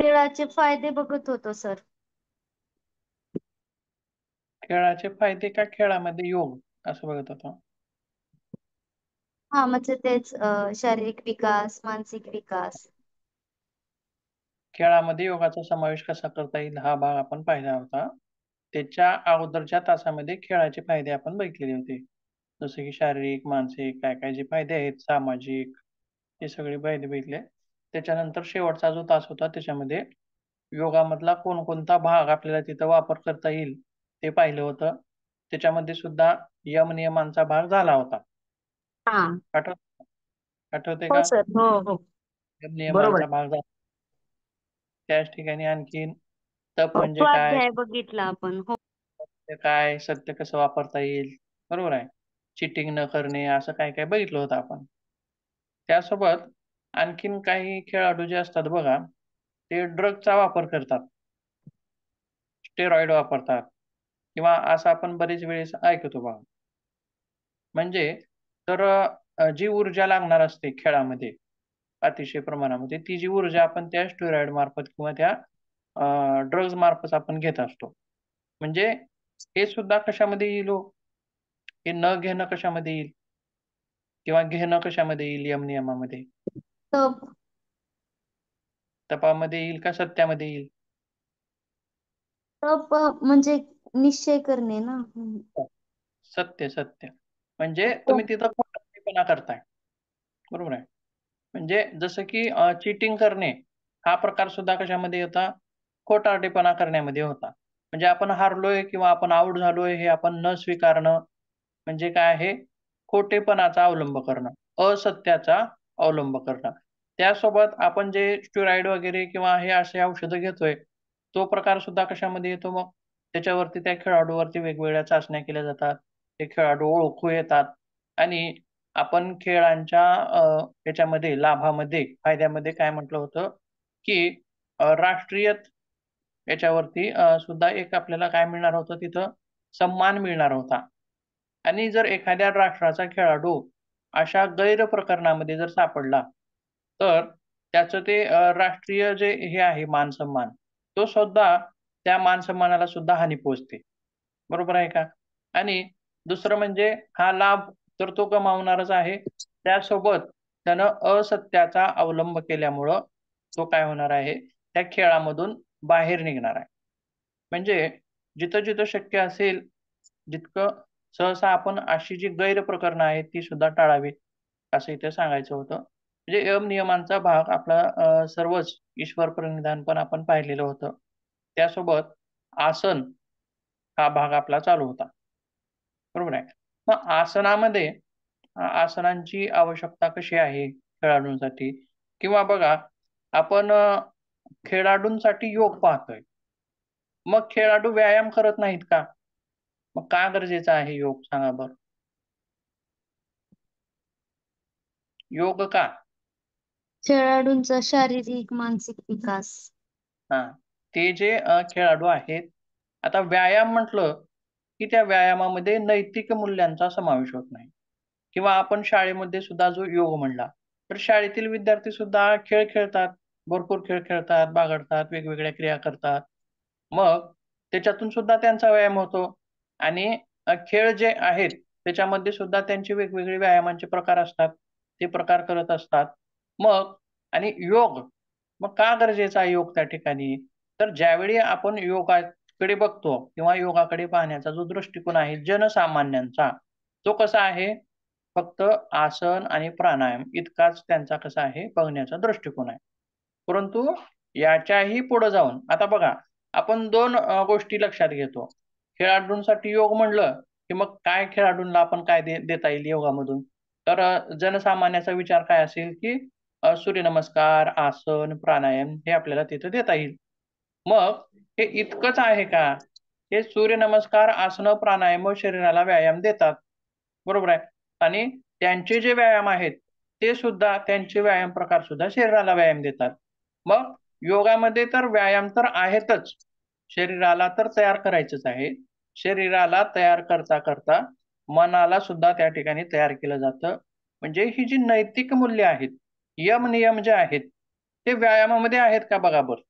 खेळाचे फायदे बघत होतो सर. खेळाचे फायदे का खेळामध्ये योग असं बघत होतो. हा म्हणजे तेच शारीरिक विकास, मानसिक विकास. खेळामध्ये योगाचा समावेश कसा करता येईल हा भाग आपण पाहिला होता. त्याच्या अगोदरच्या तासामध्ये खेळाचे फायदे आपण बघितलेले होते. जसे की शारीरिक, मानसिक काय काय जे फायदे आहेत, सामाजिक हे सगळे फायदे बघितले. त्याच्यानंतर शेवटचा जो तास होता त्याच्यामध्ये योगामधला कोणकोणता भाग आपल्याला तिथं वापर करता येईल ते पाहिलं होतं. त्याच्यामध्ये सुद्धा यम नियमांचा भाग झाला होता. हा. आठवत आठवते हो का? सर, हो हो. यम बरोबर. नियमांचा भाग झाला. त्याच ठिकाणी आणखीन तप म्हणजे काय, स्वाध्याय बघितला आपण. हो. ते काय, सत्य कसं वापरता येईल, बरोबर आहे. चिटिंग न करणे असं काय काय बघितलं होतं आपण. त्यासोबत आणखीन काही खेळाडू जे असतात बघा, ते ड्रगचा वापर करतात, स्टेरॉइड वापरतात किंवा असं आपण बरेच वेळेस ऐकतो बघा. म्हणजे तर जी ऊर्जा लागणार असते खेळामध्ये अतिशय प्रमाणामध्ये, ती जी ऊर्जा आपण त्या स्टेरॉइड मार्फत किंवा त्या ड्रग्ज मार्फत आपण घेत असतो. म्हणजे हे सुद्धा कशामध्ये येईल हो? हे न घेणं कशामध्ये येईल किंवा घेणं कशामध्ये येईल यम नियमामध्ये? तप. तपामध्ये येईल का सत्यामध्ये येईल? तप म्हणजे निश्चय करणे ना. सत्य, सत्य. म्हणजे कोण- तुम्ही तिथं खोटारडेपणा करताय. बरोबर आहे. म्हणजे जसं की चीटिंग करणे हा प्रकार सुद्धा कशामध्ये होता? खोटारडेपणा करण्यामध्ये होता. म्हणजे आपण हारलोय किंवा आपण आउट झालोय हे आपण न स्वीकारणं म्हणजे काय आहे? खोटेपणाचा अवलंब करणं, असत्याचा अवलंब करणं. त्यासोबत आपण जे स्टेरॉइड वगैरे किंवा हे असे औषधं घेतोय, तो प्रकार सुद्धा कशामध्ये येतो मग? त्याच्यावरती त्या खेळाडूवरती वेगवेगळ्या चाचण्या केल्या जातात. ते खेळाडू ओळखू येतात आणि आपण खेळांच्या ह्याच्यामध्ये लाभामध्ये, फायद्यामध्ये काय म्हटलं होतं, की राष्ट्रीय याच्यावरती सुद्धा एक आपल्याला काय मिळणार होतं तिथं? सन्मान मिळणार होता. आणि जर एखाद्या राष्ट्राचा खेळाडू अशा गैरप्रकरणामध्ये जर सापडला, तर त्याचं ते राष्ट्रीय जे हे आहे मान-सन्मान, तो सुद्धा त्या मान-सन्मानाला सुद्धा हानी पोहोचते. बरोबर आहे का? आणि दुसरं म्हणजे हा लाभ तर तो गमावणारच आहे. त्यासोबत त्यानं असत्याचा अवलंब केल्यामुळं तो काय होणार आहे, त्या खेळामधून बाहेर निघणार आहे. म्हणजे जिथं-जिथं शक्य असेल, जितकं सहसा आपण अशी जी गैरप्रकरणं आहेत, ती सुद्धा टाळावीत, असं इथे सांगायचं होतं. म्हणजे यम-नियमांचा भाग आपला सर्वच ईश्वर प्रणिधान पण आपण पाहिलेलं होतं. त्यासोबत आसन हा भाग आपला चालू होता. बरोबर आहे. मग आसनामध्ये आसनांची आवश्यकता कशी आहे खेळाडूंसाठी? किंवा बघा आपण खेळाडूंसाठी योग पाहतोय. मग खेळाडू व्यायाम करत नाहीत का? मग का गरजेचा आहे योग सांगा बरं? योग का? खेळाडूंचा शारीरिक, मानसिक विकास. हां. ते जे खेळाडू आहेत, आता व्यायाम म्हटलं, की त्या व्यायामामध्ये नैतिक मूल्यांचा समावेश होत नाही. किंवा आपण शाळेमध्ये सुद्धा जो योग म्हणला, तर शाळेतील विद्यार्थी सुद्धा खेळ खेळतात. भरपूर खेळ खेळतात, बागडतात, वेगवेगळ्या क्रिया करतात. मग त्याच्यातून सुद्धा त्यांचा व्यायाम होतो आणि खेळ जे आहेत, त्याच्यामध्ये सुद्धा त्यांचे वेगवेगळे व्यायामांचे प्रकार असतात. ते प्रकार करत असतात. मग आणि योग, मग का गरजेचा आहे योग त्या ठिकाणी? तर ज्यावेळी आपण योगाकडे बघतो किंवा योगाकडे पाहण्याचा जो दृष्टिकोन आहे जनसामान्यांचा, तो कसा आहे? फक्त आसन आणि प्राणायाम इतकाच त्यांचा कसा आहे बघण्याचा दृष्टिकोन आहे. परंतु याच्याही पुढे जाऊन आता बघा, आपण 2 गोष्टी लक्षात घेतो. खेळाडूंसाठी योग म्हणलं, की मग काय खेळाडूंना आपण काय देता येईल योगामधून? तर जनसामान्याचा विचार काय असेल, की सूर्यनमस्कार, आसन, प्राणायाम हे आपल्याला तिथं देता येईल. मग हे इतकंच आहे का? हे सूर्यनमस्कार, आसनं, प्राणायाम शरीराला व्यायाम देतात. बरोबर आहे. आणि त्यांचे जे व्यायाम आहेत, ते सुद्धा त्यांचे व्यायाम प्रकार सुद्धा शरीराला व्यायाम देतात. मग योगामध्ये तर व्यायाम तर आहेतच. शरीराला तर तयार करायचंच आहे. शरीराला तयार करता मनाला सुद्धा त्या ठिकाणी तयार केलं जातं. म्हणजे ही जी नैतिक मूल्य आहेत, यम-नियम जे आहेत, ते व्यायामामध्ये आहेत का बघा बरं?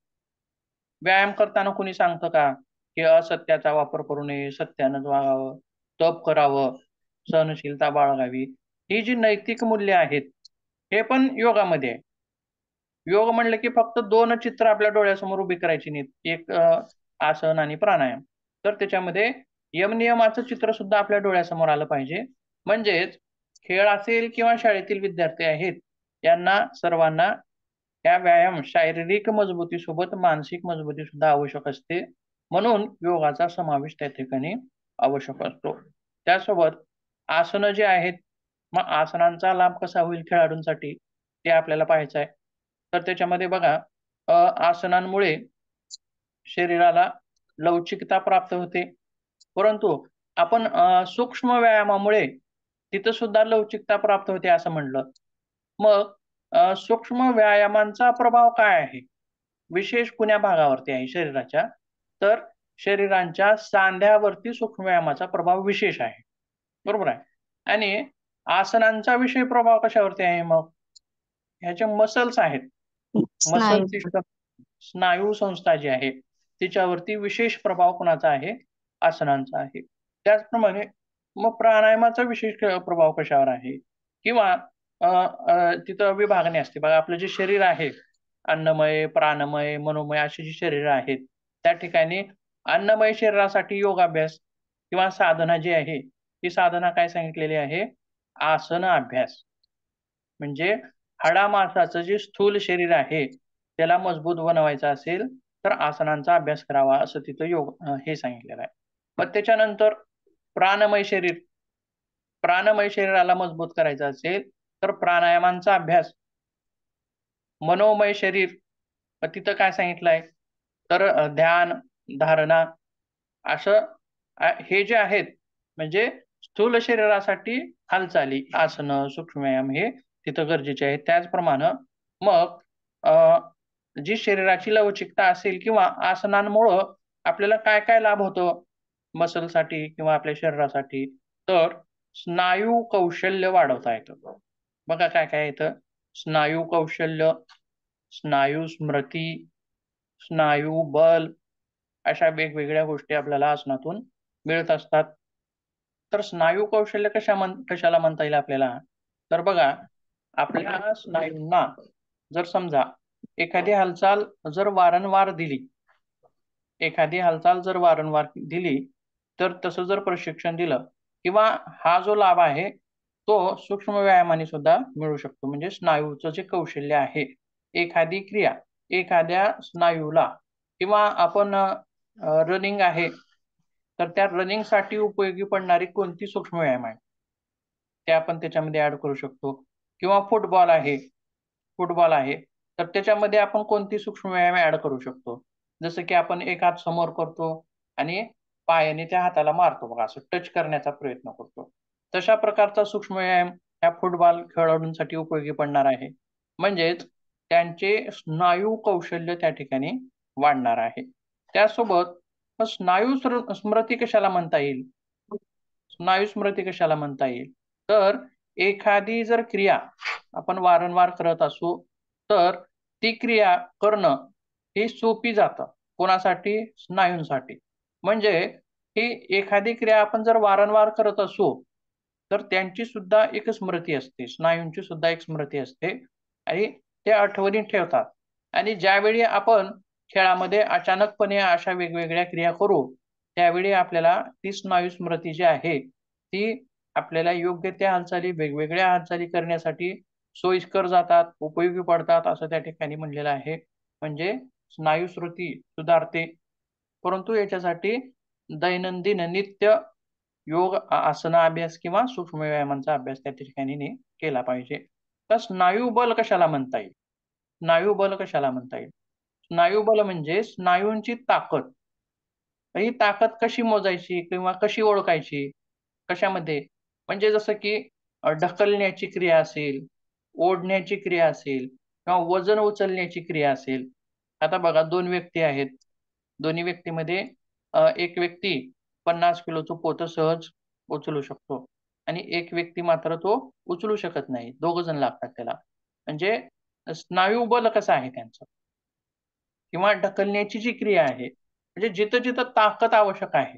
व्यायाम करताना कुणी सांगतं का की असत्याचा वापर करू नये, सत्यानंच वागावं, तप करावं, सहनशीलता बाळगावी. ही जी नैतिक मूल्य आहेत हे पण योगामध्ये आहे. योग म्हणलं की फक्त दोन चित्र आपल्या डोळ्यासमोर उभी करायची नाहीत. एक आसन आणि प्राणायाम. तर त्याच्यामध्ये यमनियमाचं चित्र सुद्धा आपल्या डोळ्यासमोर आलं पाहिजे. म्हणजेच खेळ असेल किंवा शाळेतील विद्यार्थी आहेत, यांना सर्वांना या व्यायाम शारीरिक मजबुतीसोबत मानसिक मजबुती सुद्धा आवश्यक असते. म्हणून योगाचा समावेश त्या ठिकाणी आवश्यक असतो. त्यासोबत आसनं जी आहेत, मग आसनांचा लाभ कसा होईल खेळाडूंसाठी ते आपल्याला पाहायचं आहे. तर त्याच्यामध्ये बघा आसनांमुळे शरीराला लवचिकता प्राप्त होते. परंतु आपण सूक्ष्म व्यायामामुळे तिथं सुद्धा लवचिकता प्राप्त होते असं म्हणलं. मग सूक्ष्म व्यायामांचा प्रभाव काय आहे? विशेष कुण्या भागावरती आहे शरीराच्या? तर शरीराच्या सांध्यावरती सूक्ष्म व्यायामाचा प्रभाव विशेष आहे. बरोबर आहे. आणि आसनांचा विषयी प्रभाव कशावरती आहे मग? ह्याचे मसल्स आहेत. मसल स्नायू. सिस्टम, स्नायू संस्था जी आहे, तिच्यावरती विशेष प्रभाव कोणाचा आहे? आसनांचा आहे. त्याचप्रमाणे मग प्राणायामाचा विशेष प्रभाव कशावर आहे? किंवा तिथं विभागणी असते बघा. आपलं जे शरीर आहे, अन्नमय, प्राणमय, मनोमय अशी जी शरीर आहेत, त्या ठिकाणी अन्नमय शरीरासाठी योगाभ्यास किंवा साधना जी आहे, ती साधना काय सांगितलेली आहे? आसन अभ्यास. म्हणजे हाडामासाचं जे स्थूल शरीर आहे, त्याला मजबूत बनवायचं असेल, तर आसनांचा अभ्यास करावा असं तिथं हे सांगितलेलं आहे. मग त्याच्यानंतर प्राणमय शरीर, प्राणमय शरीराला मजबूत करायचं असेल, तर प्राणायामांचा अभ्यास. मनोमय शरीर, मग तिथं काय सांगितलंय? तर ध्यान, धारणा असं हे जे आहेत, म्हणजे स्थूल शरीरासाठी हालचाली, आसनं, सूक्ष्म व्यायाम हे तिथं गरजेचे आहेत. त्याचप्रमाणे मग जी शरीराची लवचिकता असेल किंवा आसनांमुळं आपल्याला काय काय लाभ होतो मसलसाठी किंवा आपल्या शरीरासाठी, तर स्नायू कौशल्य वाढवता येतं. बघा काय काय येतं? स्नायू कौशल्य, स्नायू स्मृती, स्नायू बल अशा वेगवेगळ्या गोष्टी आपल्याला आसनातून मिळत असतात. तर स्नायू कौशल्य कशाला म्हणता येईल आपल्याला? तर बघा, आपल्या स्नायूंना जर समजा एखादी हालचाल जर वारंवार दिली, एखादी हालचाल जर वारंवार दिली, तर तसं जर प्रशिक्षण दिलं किंवा हा जो लाभ आहे, तो सूक्ष्म व्यायामाने सुद्धा मिळू शकतो. म्हणजे स्नायूचं जे कौशल्य आहे, एखादी क्रिया एखाद्या स्नायूला किंवा आपण रनिंग आहे, तर त्या रनिंगसाठी उपयोगी पडणारी कोणती सूक्ष्म व्यायाम आहे, ते आपण त्याच्यामध्ये ॲड करू शकतो. किंवा फुटबॉल आहे, तर त्याच्यामध्ये आपण कोणती सूक्ष्म व्यायाम ॲड करू शकतो. जसं की आपण एक हात समोर करतो आणि पायाने त्या हाताला मारतो बघा, असं टच करण्याचा प्रयत्न करतो. तशा प्रकारचा सूक्ष्म व्यायाम ह्या फुटबॉल खेळाडूंसाठी उपयोगी पडणार आहे. म्हणजेच त्यांचे स्नायू कौशल्य त्या ठिकाणी वाढणार आहे. त्यासोबत स्नायू स्मृती कशाला म्हणता येईल? स्नायू स्मृती कशाला म्हणता येईल? तर एखादी जर क्रिया आपण वारंवार करत असू, तर ती क्रिया करणं ही सोपी जातं. कोणासाठी? स्नायूंसाठी. म्हणजे ही एखादी क्रिया आपण जर वारंवार करत असू, तर त्यांची सुद्धा एक स्मृती असते. स्नायूंची सुद्धा एक स्मृती असते आणि ते आठवणीत ठेवतात. आणि ज्यावेळी आपण खेळामध्ये अचानकपणे अशा वेगवेगळ्या क्रिया करू, त्यावेळी आपल्याला ती स्नायू स्मृती जी आहे, ती आपल्याला योग्य त्या हालचाली, वेगवेगळ्या हालचाली करण्यासाठी सोयीस्कर जातात, उपयोगी पडतात असं त्या ठिकाणी म्हणलेलं आहे. म्हणजे स्नायू स्मृती सुधारते. परंतु याच्यासाठी दैनंदिन नित्य योग, आसन अभ्यास किंवा सूक्ष्म व्यायामांचा अभ्यास त्या ठिकाणी केला पाहिजे. तर स्नायू बल कशाला म्हणता येईल? स्नायू बल कशाला म्हणता येईल? स्नायू बल म्हणजे स्नायूंची ताकद. ही ताकद कशी मोजायची किंवा कशी ओळखायची? कशामध्ये? म्हणजे जसं की ढकलण्याची क्रिया असेल, ओढण्याची क्रिया असेल किंवा वजन उचलण्याची क्रिया असेल. आता बघा 2 व्यक्ती आहेत. दोन्ही व्यक्तीमध्ये एक व्यक्ती 50 किलोचं पोतं सहज उचलू शकतो आणि एक व्यक्ती मात्र तो उचलू शकत नाही. दोघं जण लागतात त्याला. म्हणजे स्नायू बल कसं आहे त्यांचं? किंवा ढकलण्याची जी क्रिया आहे, म्हणजे जिथं जिथं ताकद आवश्यक आहे,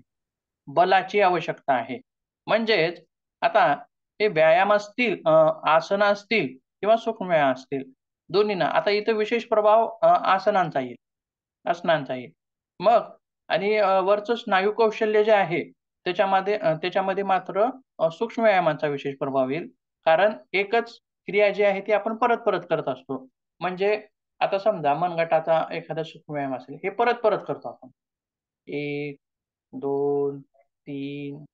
बलाची आवश्यकता आहे, म्हणजेच आता हे व्यायाम असतील, आसनं असतील किंवा सूक्ष्म व्यायाम असतील, दोन्हींना आता इथं विशेष प्रभाव आसनांचा येईल, आसनांचा येईल. मग आणि वरचं स्नायू कौशल्य जे आहे त्याच्यामध्ये मात्र सूक्ष्म व्यायामाचा विशेष प्रभाव येईल. कारण एकच क्रिया जी आहे ती आपण परत परत करत असतो. म्हणजे आता समजा मनगटाचा एखादा सूक्ष्म व्यायाम असेल, हे परत परत करतो आपण. 1, 2, 3,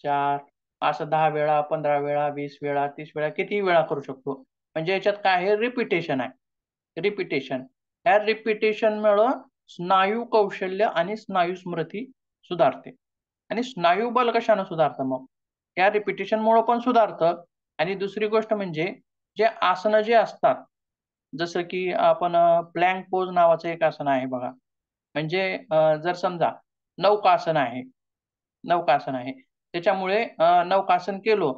4 असं 10 वेळा, 15 वेळा, 20 वेळा, 30 वेळा कितीही वेळा करू शकतो. म्हणजे याच्यात काय आहे, रिपिटेशन आहे. रिपिटेशन. ह्या रिपिटेशनमुळं स्नायू कौशल्य आणि स्नायू स्मृती सुधारते. आणि स्नायू बल कशानं सुधारतं मग? या रिपिटेशनमुळं पण सुधारतं. आणि दुसरी गोष्ट म्हणजे जे आसनं जे असतात, जसं की आपण प्लँक पोज नावाचं एक आसन आहे बघा. म्हणजे जर समजा नौकासन आहे, नौकासन आहे. त्याच्यामुळे नौकासन केलो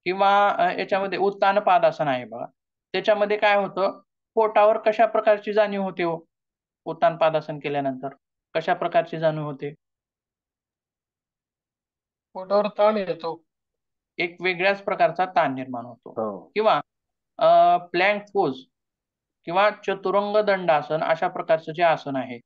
किंवा याच्यामध्ये उत्तान पादासन आहे बघा. त्याच्यामध्ये काय होतं, पोटावर कशा प्रकारची जाणीव होते हो? उत्तान पादासन केल्यानंतर कशा प्रकारची जाणीव होते? पोटावर ताण येतो. एक वेगळ्याच प्रकारचा ताण निर्माण होतो. हो. किंवा प्लँक पोज किंवा चतुरंग दंडासन अशा प्रकारचं जे आसन आहे,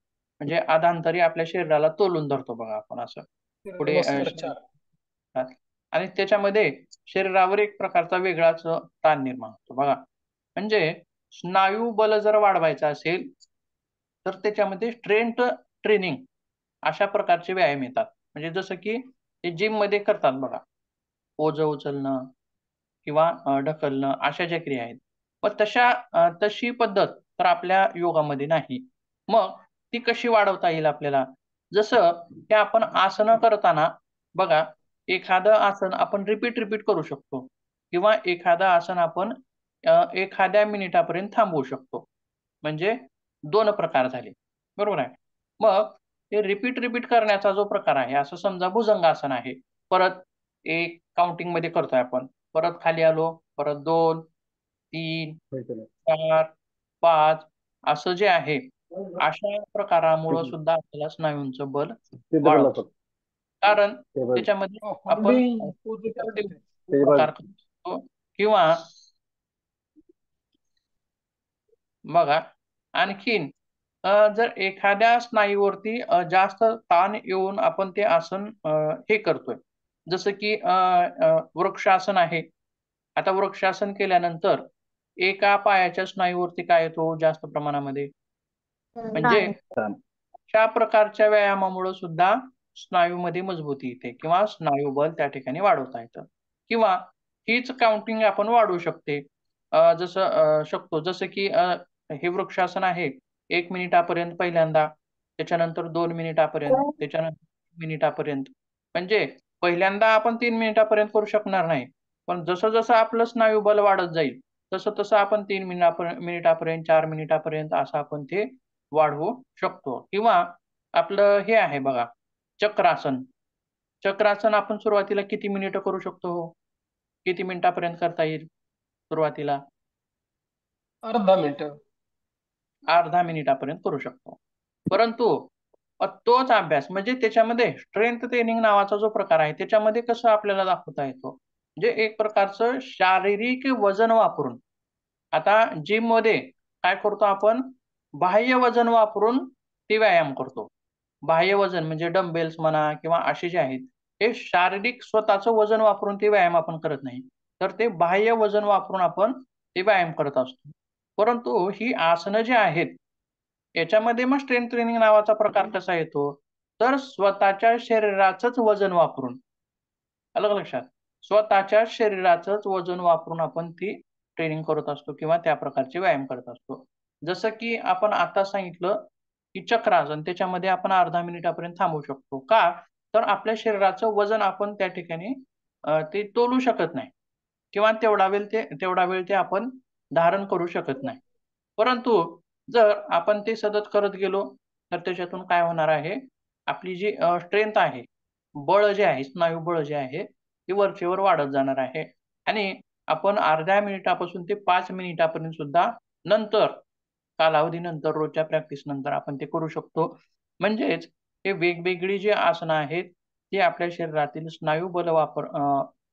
म्हणजे अधांतरी आपल्या शरीराला तोलून धरतो बघा आपण असं. पुढे नमस्कार. आणि त्याच्यामध्ये शरीरावर एक प्रकारचा वेगळाच ताण निर्माण होतो बघा. म्हणजे स्नायू बल जर वाढवायचं असेल तर त्याच्यामध्ये स्ट्रेंथ ट्रेनिंग अशा प्रकारचे व्यायाम येतात. म्हणजे जसं की ते जिम मध्ये करतात बघा, ओझं उचलणं किंवा ढकलणं अशा ज्या क्रिया आहेत. पण तशी पद्धत तर आपल्या योगामध्ये नाही. मग ती कशी वाढवता येईल आपल्याला? जसं की आपण आसनं करताना बघा, एखादं आसन आपण रिपीट करू शकतो किंवा एखादं आसन आपण एखाद्या मिनिटापर्यंत थांबवू शकतो. म्हणजे 2 प्रकार झाले. बरोबर आहे. मग हे रिपीट करण्याचा जो प्रकार आहे, असं समजा भुजंगासन आहे. परत 1 काउंटिंगमध्ये करतोय आपण. परत खाली आलो, परत 2, 3, 4, 5 असं जे आहे, अशा प्रकारामुळं सुद्धा आपल्याला स्नायूंचं बल वाढवतं. कारण त्याच्यामध्ये आपण प्रत्येक प्रकार करू शकतो. किंवा बघा आणखीन जर एखाद्या स्नायूवरती जास्त ताण येऊन आपण ते आसन हे करतोय, जसं की वृक्षासन आहे. आता वृक्षासन केल्यानंतर एका पायाच्या स्नायूवरती काय येतो जास्त प्रमाणामध्ये? म्हणजे अशा प्रकारच्या व्यायामामुळे सुद्धा स्नायूमध्ये मजबूती येते किंवा स्नायू बल त्या ठिकाणी वाढवता येतं. किंवा हीच काउंटिंग आपण वाढवू शकतो जसं की हे वृक्षासन आहे 1 मिनिटापर्यंत पहिल्यांदा, त्याच्यानंतर 2 मिनिटापर्यंत, त्याच्यानंतर 3 मिनिटापर्यंत. म्हणजे पहिल्यांदा आपण 3 मिनिटापर्यंत करू शकणार नाही. पण जसं जसं आपलं स्नायू बल वाढत जाईल तसं तसं आपण 3 मिनिटापर्यंत, 4 मिनिटापर्यंत असं आपण ते वाढवू शकतो. किंवा आपलं हे आहे बघा, चक्रासन. चक्रासन आपण सुरुवातीला किती मिनिटं करू शकतो हो? किती मिनिटापर्यंत करता येईल सुरुवातीला? अर्धा मिनिट. अर्धा मिनिटापर्यंत करू शकतो. परंतु तोच अभ्यास म्हणजे त्याच्यामध्ये स्ट्रेंथ ट्रेनिंग नावाचा जो प्रकार आहे, त्याच्यामध्ये कसं आपल्याला दाखवता येतो? म्हणजे एक प्रकारचं शारीरिक वजन वापरून. आता जिममध्ये काय करतो आपण? बाह्य वजन वापरून ते व्यायाम करतो. बाह्य वजन म्हणजे डंबेल्स म्हणा किंवा असे जे आहेत, हे शारीरिक स्वतःचं वजन वापरून ते व्यायाम आपण करत नाही. तर ते बाह्य वजन वापरून आपण ते व्यायाम करत असतो. परंतु ही आसनं जी आहेत, याच्यामध्ये मग स्ट्रेंथ ट्रेनिंग नावाचा प्रकार कसा येतो? तर स्वतःच्या शरीराचंच वजन वापरून. आलं का लक्षात? स्वतःच्या शरीराचंच वजन वापरून आपण ती ट्रेनिंग करत असतो किंवा त्या प्रकारचे व्यायाम करत असतो. जसं की आपण आता सांगितलं की चक्रासन, त्याच्यामध्ये आपण अर्धा मिनिटापर्यंत थांबवू शकतो. का? तर आपल्या शरीराचं वजन आपण त्या ठिकाणी ते तोलू शकत नाही किंवा तेवढा वेळ ते आपण धारण करू शकत नाही. परंतु जर आपण ते सतत करत गेलो तर त्याच्यातून काय होणार आहे? आपली जी स्ट्रेंथ आहे, बळ जे आहे, स्नायू बळ जे आहे, ते वरचेवर वाढत जाणार आहे. आणि आपण अर्ध्या मिनिटापासून ते 5 मिनिटापर्यंत सुद्धा नंतर कालावधीनंतर रोजच्या प्रॅक्टिस नंतर आपण ते करू शकतो. म्हणजेच हे वेगवेगळी जी आसनं आहेत ती आपल्या शरीरातील स्नायू बल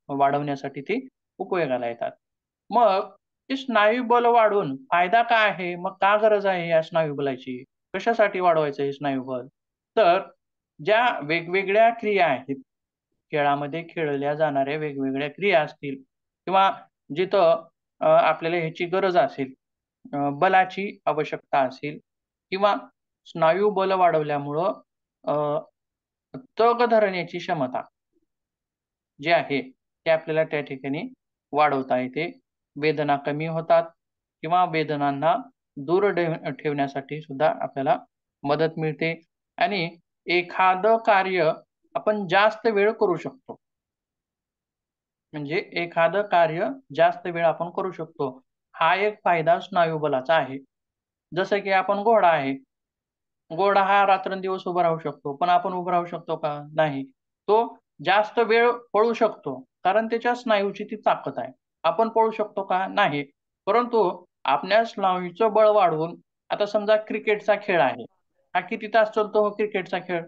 वाढवण्यासाठी ती उपयोगाला येतात. मग ते स्नायू बल वाढवून फायदा काय आहे? मग का गरज आहे या स्नायू बलाची? कशासाठी वाढवायचं हे स्नायू बल? तर ज्या वेगवेगळ्या क्रिया आहेत, खेळामध्ये खेळल्या जाणाऱ्या वेगवेगळ्या क्रिया असतील किंवा जिथं आपल्याला ह्याची गरज असेल, बलाची आवश्यकता असेल किंवा स्नायू बल वाढवल्यामुळं अ, तग धरण्याची क्षमता जी आहे ते आपल्याला त्या ठिकाणी वाढवता येते. वेदना कमी होतात किंवा वेदनांना दूर ठेवण्यासाठी सुद्धा आपल्याला मदत मिळते आणि एखादं कार्य आपण जास्त वेळ करू शकतो. म्हणजे एखादं कार्य जास्त वेळ आपण करू शकतो. हा एक फायदा स्नायू बलाचा आहे. जसं की आपण घोडा आहे. घोडा हा रात्रंदिवस उभा राहू शकतो. पण आपण उभं राहू शकतो का? नाही. तो जास्त वेळ पळू शकतो. कारण त्याच्या स्नायूची ती ताकद आहे. आपण पळू शकतो का? नाही. परंतु आपल्या स्नायूचं बळ वाढवून आता समजा क्रिकेटचा खेळ आहे. हा किती तास चालतो हो क्रिकेटचा खेळ?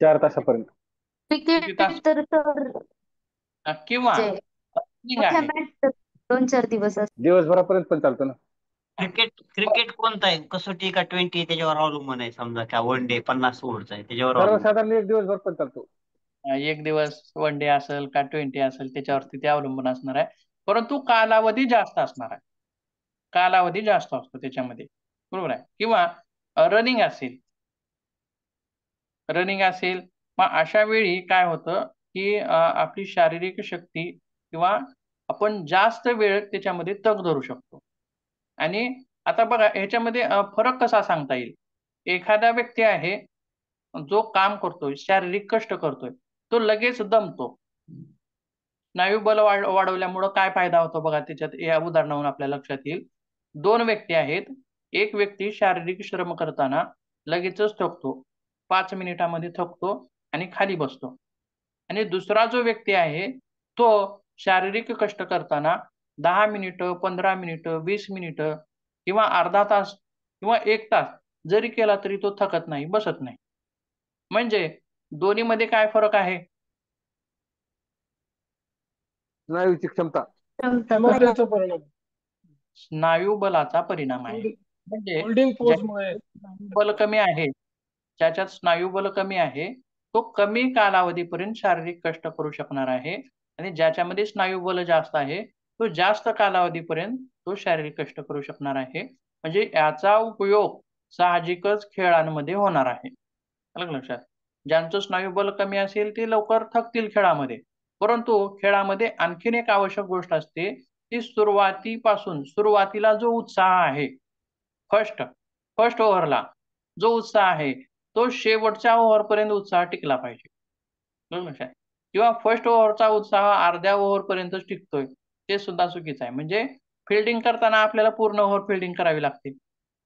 4 तासापर्यंत. किती तास? क्रिकेट तर किंवा म्हणजे रनिंग मोठ्या आहे. मॅच 2-4 दिवस असतात. दिवसभरापर्यंत पण चालतो ना. क्रिकेट कोणता आहे? कसोटी का 20 त्याच्यावर अवलंबून आहे समजा का वन डे 50 ओव्हरचा आहे त्याच्यावर अवलंबून. सर्वसाधारण एक दिवसभर पण चालतो. एक दिवस वन डे असेल का 20 असेल त्याच्यावरती ते अवलंबून असणार आहे. परंतु कालावधी जास्त असणार आहे. कालावधी जास्त असतो त्याच्यामध्ये. बरोबर आहे. किंवा रनिंग असेल. मग अशा वेळी काय होतं की आपली शारीरिक शक्ती किंवा आपण जास्त वेळ त्याच्यामध्ये तग धरू शकतो. आणि आता बघा ह्याच्यामध्ये फरक कसा सांगता येईल? एखादा व्यक्ती आहे जो काम करतोय, शारीरिक कष्ट करतोय, तो लगेच दमतो. स्नायू बल वाढवल्यामुळं काय फायदा होतो बघा त्याच्यात या उदाहरणावरून आपल्या लक्षात येईल. 2 व्यक्ती आहेत. एक व्यक्ती शारीरिक श्रम करताना लगेचच थकतो. 5 मिनिटामध्ये थकतो आणि खाली बसतो. आणि दुसरा जो व्यक्ती आहे, तो शारीरिक कष्ट करताना 10 मिनिटं, 15 मिनिटं, 20 मिनिटं किंवा अर्धा तास किंवा 1 तास जरी केला तरी तो थकत नाही, बसत नाही. म्हणजे दोन्हीमध्ये काय फरक आहे? स्नायूची क्षमता. क्षमतेचा परिणाम. स्नायू बलाचा परिणाम आहे. म्हणजे होल्डिंग ज्याच्यात पोजमुळे स्नायू बल कमी आहे, ज्याच्यात स्नायू बल कमी आहे, तो कमी कालावधीपर्यंत शारीरिक कष्ट करू शकणार आहे आणि ज्याच्यामध्ये स्नायू बल जास्त आहे, तो जास्त कालावधीपर्यंत तो शारीरिक कष्ट करू शकणार आहे. म्हणजे याचा उपयोग साहजिकच खेळांमध्ये होणार आहे. आलं का लक्षात? ज्यांचं स्नायू बल कमी असेल ते लवकर थकतील खेळामध्ये. परंतु खेळामध्ये आणखीन एक आवश्यक गोष्ट असते, ती सुरुवातीला जो उत्साह आहे, फर्स्ट ओव्हरला जो उत्साह आहे, तो शेवटच्या ओव्हरपर्यंत उत्साह टिकला पाहिजे. बरोबर लक्षात? किंवा फर्स्ट ओव्हरचा उत्साह अर्ध्या ओव्हरपर्यंतच टिकतोय, ते सुद्धा चुकीचं आहे. म्हणजे फिल्डिंग करताना आपल्याला पूर्ण ओव्हर फिल्डिंग करावी लागते.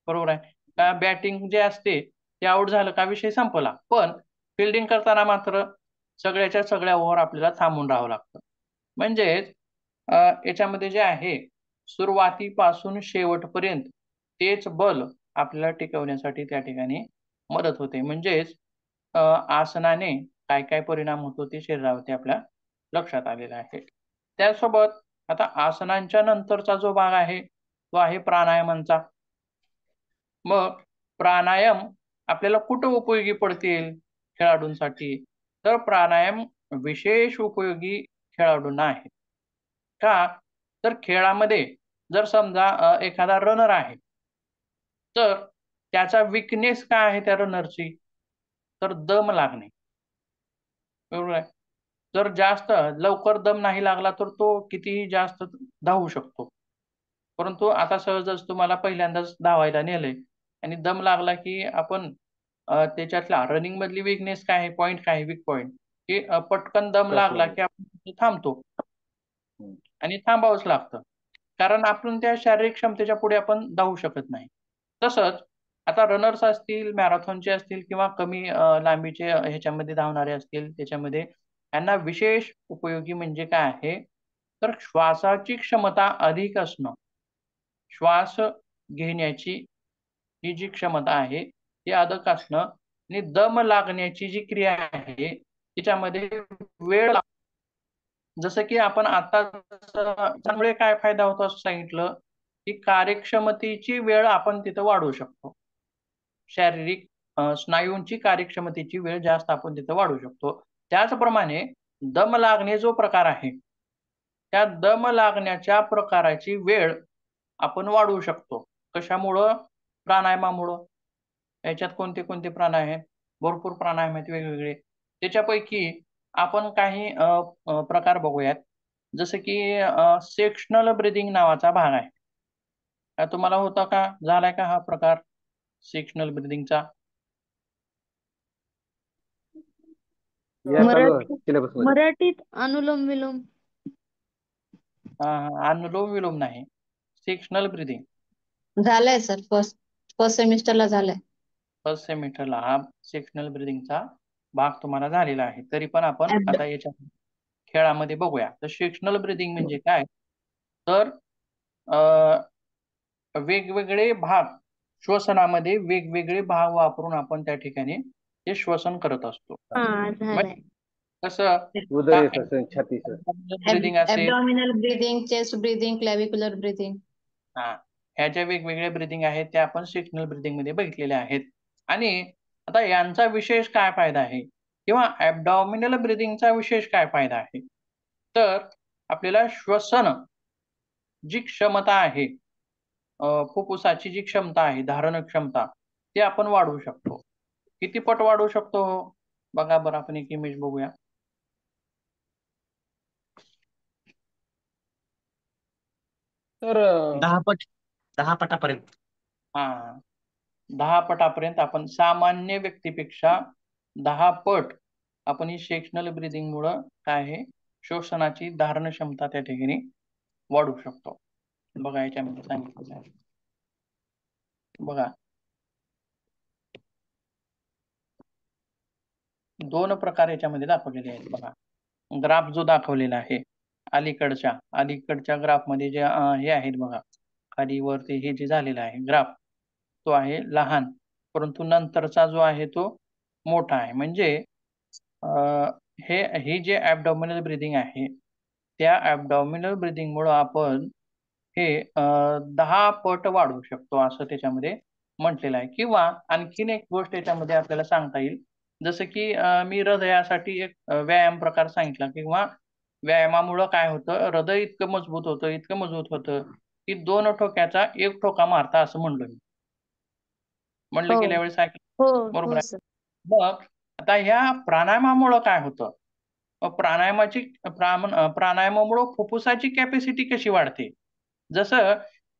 बरोबर आहे. का बॅटिंग जे असते ते आउट झालं का विषय संपला. पण फिल्डिंग करताना मात्र सगळ्याच्या सगळ्या ओव्हर आपल्याला थांबून राहावं लागतं. म्हणजेच याच्यामध्ये जे आहे सुरुवातीपासून शेवटपर्यंत तेच बल आपल्याला टिकवण्यासाठी त्या ठिकाणी मदत होते. म्हणजेच आसनाने काय काय परिणाम होतो ते शरीरावरती आपल्या लक्षात आलेलं आहे. त्यासोबत आता आसनांच्या नंतरचा जो भाग आहे तो आहे प्राणायामांचा. मग प्राणायाम आपल्याला कुठं उपयोगी पडतील खेळाडूंसाठी? तर प्राणायाम विशेष उपयोगी खेळाडूंना आहे. का? तर खेळामध्ये जर समजा एखादा रनर आहे, तर त्याचा वीकनेस काय आहे त्या रनरची? तर दम लागणे. बरोबर आहे. जर जास्त लवकर दम नाही लागला तर तो कितीही जास्त धावू शकतो. परंतु आता सहजच तुम्हाला पहिल्यांदाच धावायला नेलंय आणि दम लागला की आपण त्याच्यातला रनिंग मधली वीकनेस काय आहे, पॉईंट काय आहे, वीक पॉईंट की पटकन दम लागला की आपण तिथे थांबतो आणि थांबावंच लागतं. कारण आपण त्या शारीरिक क्षमतेच्या पुढे आपण धावू शकत नाही. तसंच आता रनर्स असतील, मॅरेथॉनचे असतील किंवा कमी लांबीचे ह्याच्यामध्ये धावणारे असतील, त्याच्यामध्ये यांना विशेष उपयोगी म्हणजे काय आहे, तर श्वासाची क्षमता अधिक असणं, श्वास घेण्याची ही जी क्षमता आहे ती अधिक असणं आणि दम लागण्याची जी क्रिया आहे तिच्यामध्ये वेळ जसं की आपण आता त्यामुळे काय फायदा होतो असं सांगितलं की कार्यक्षमतेची वेळ आपण तिथं वाढवू शकतो. शारीरिक स्नायूंची कार्यक्षमतेची वेळ जास्त आपण तिथं वाढवू शकतो. त्याचप्रमाणे दम लागणे जो प्रकार आहे त्या दम लागण्याच्या प्रकाराची वेळ आपण वाढवू शकतो. कशामुळं? प्राणायामामुळं. याच्यात कोणते कोणते प्राणायाम आहेत? भरपूर प्राणायाम आहेत वेगवेगळे. त्याच्यापैकी आपण काही प्रकार बघूयात. जसं की सेक्शनल ब्रीदिंग नावाचा भाग आहे. तुम्हाला होता का? झालाय का हा प्रकार सेक्शनल ब्रीदिंगचा? या चालू मराठी सिलेबस मध्ये. मराठीत अनुलोम विलोम. अनुलोम विलोम नाही, सेक्शनल ब्रीदिंग. झालंय सर, फर्स्ट सेमिस्टरला झालंय. फर्स्ट सेमिस्टरला हा सेक्शनल ब्रीदिंगचा भाग तुम्हाला झालेला आहे. तरी पण आपण आता याच्या खेळामध्ये बघूया. तर सेक्शनल ब्रीदिंग म्हणजे काय? तर वेगवेगळे भाग श्वसनामध्ये वेगवेगळे भाग वापरून आपण त्या ठिकाणी ते श्वसन करत असतो. हा झालंय. कसं? उदय श्वसन, छाती श्वसन. ब्रीदिंग असेल, ॲब्डॉमिनल ब्रीदिंग, चेस्ट ब्रीदिंग, क्लॅव्हिक्युलर ब्रीदिंग. ह्या ज्या वेगवेगळ्या ब्रीदिंग आहेत त्या आपण सेक्शनल ब्रीदिंग मध्ये बघितलेल्या आहेत. आणि आता यांचा विशेष काय फायदा आहे किंवा ॲब्डॉमिनल ब्रीदिंगचा विशेष काय फायदा आहे? तर आपल्याला श्वसन जी क्षमता आहे, फुफ्फुसाची जी क्षमता आहे, धारण क्षमता, ती आपण वाढवू शकतो. किती पट वाढवू शकतो? बघा बरं, आपण एक इमेज बघूया. तर 10 पटापर्यंत. 10 पटापर्यंत आपण सामान्य व्यक्तीपेक्षा 10 पट आपण ही सेक्शनल ब्रीदिंग मुळे काय आहे, श्वसनाची धारण क्षमता त्या ठिकाणी वाढवू शकतो. बघा याच्यामध्ये सांगितलं आहे. बघा 2 प्रकार याच्यामध्ये दाखवलेले आहेत. बघा ग्राफ जो दाखवलेला आहे अलीकडच्या ग्राफ मध्ये जे हे आहेत बघा, खाली वरती हे जे झालेला आहे ग्राफ, तो आहे लहान, परंतु नंतरचा जो आहे तो मोठा आहे. म्हणजे हे जे ॲब्डॉमिनल ब्रीदिंग आहे त्या ॲब्डॉमिनल ब्रीदिंग मुळे आपण हे 10 पट वाढवू शकतो असं त्याच्यामध्ये म्हटलेलं आहे. किंवा आणखीन एक गोष्ट याच्यामध्ये आपल्याला सांगता येईल, जसं की मी हृदयासाठी एक व्यायाम प्रकार सांगितला, किंवा व्यायामामुळं काय होतं, हृदय इतकं मजबूत होतं की 2 ठोक्याचा 1 ठोका मारता असं म्हणलो मी. म्हणलं हो. गेल्या वेळेस ऐकलं हो बरोबर हो आहे. सर. मग आता ह्या प्राणायामामुळं काय होतं? प्राणायामामुळं फुफ्फुसाची कॅपॅसिटी कशी वाढते? जसं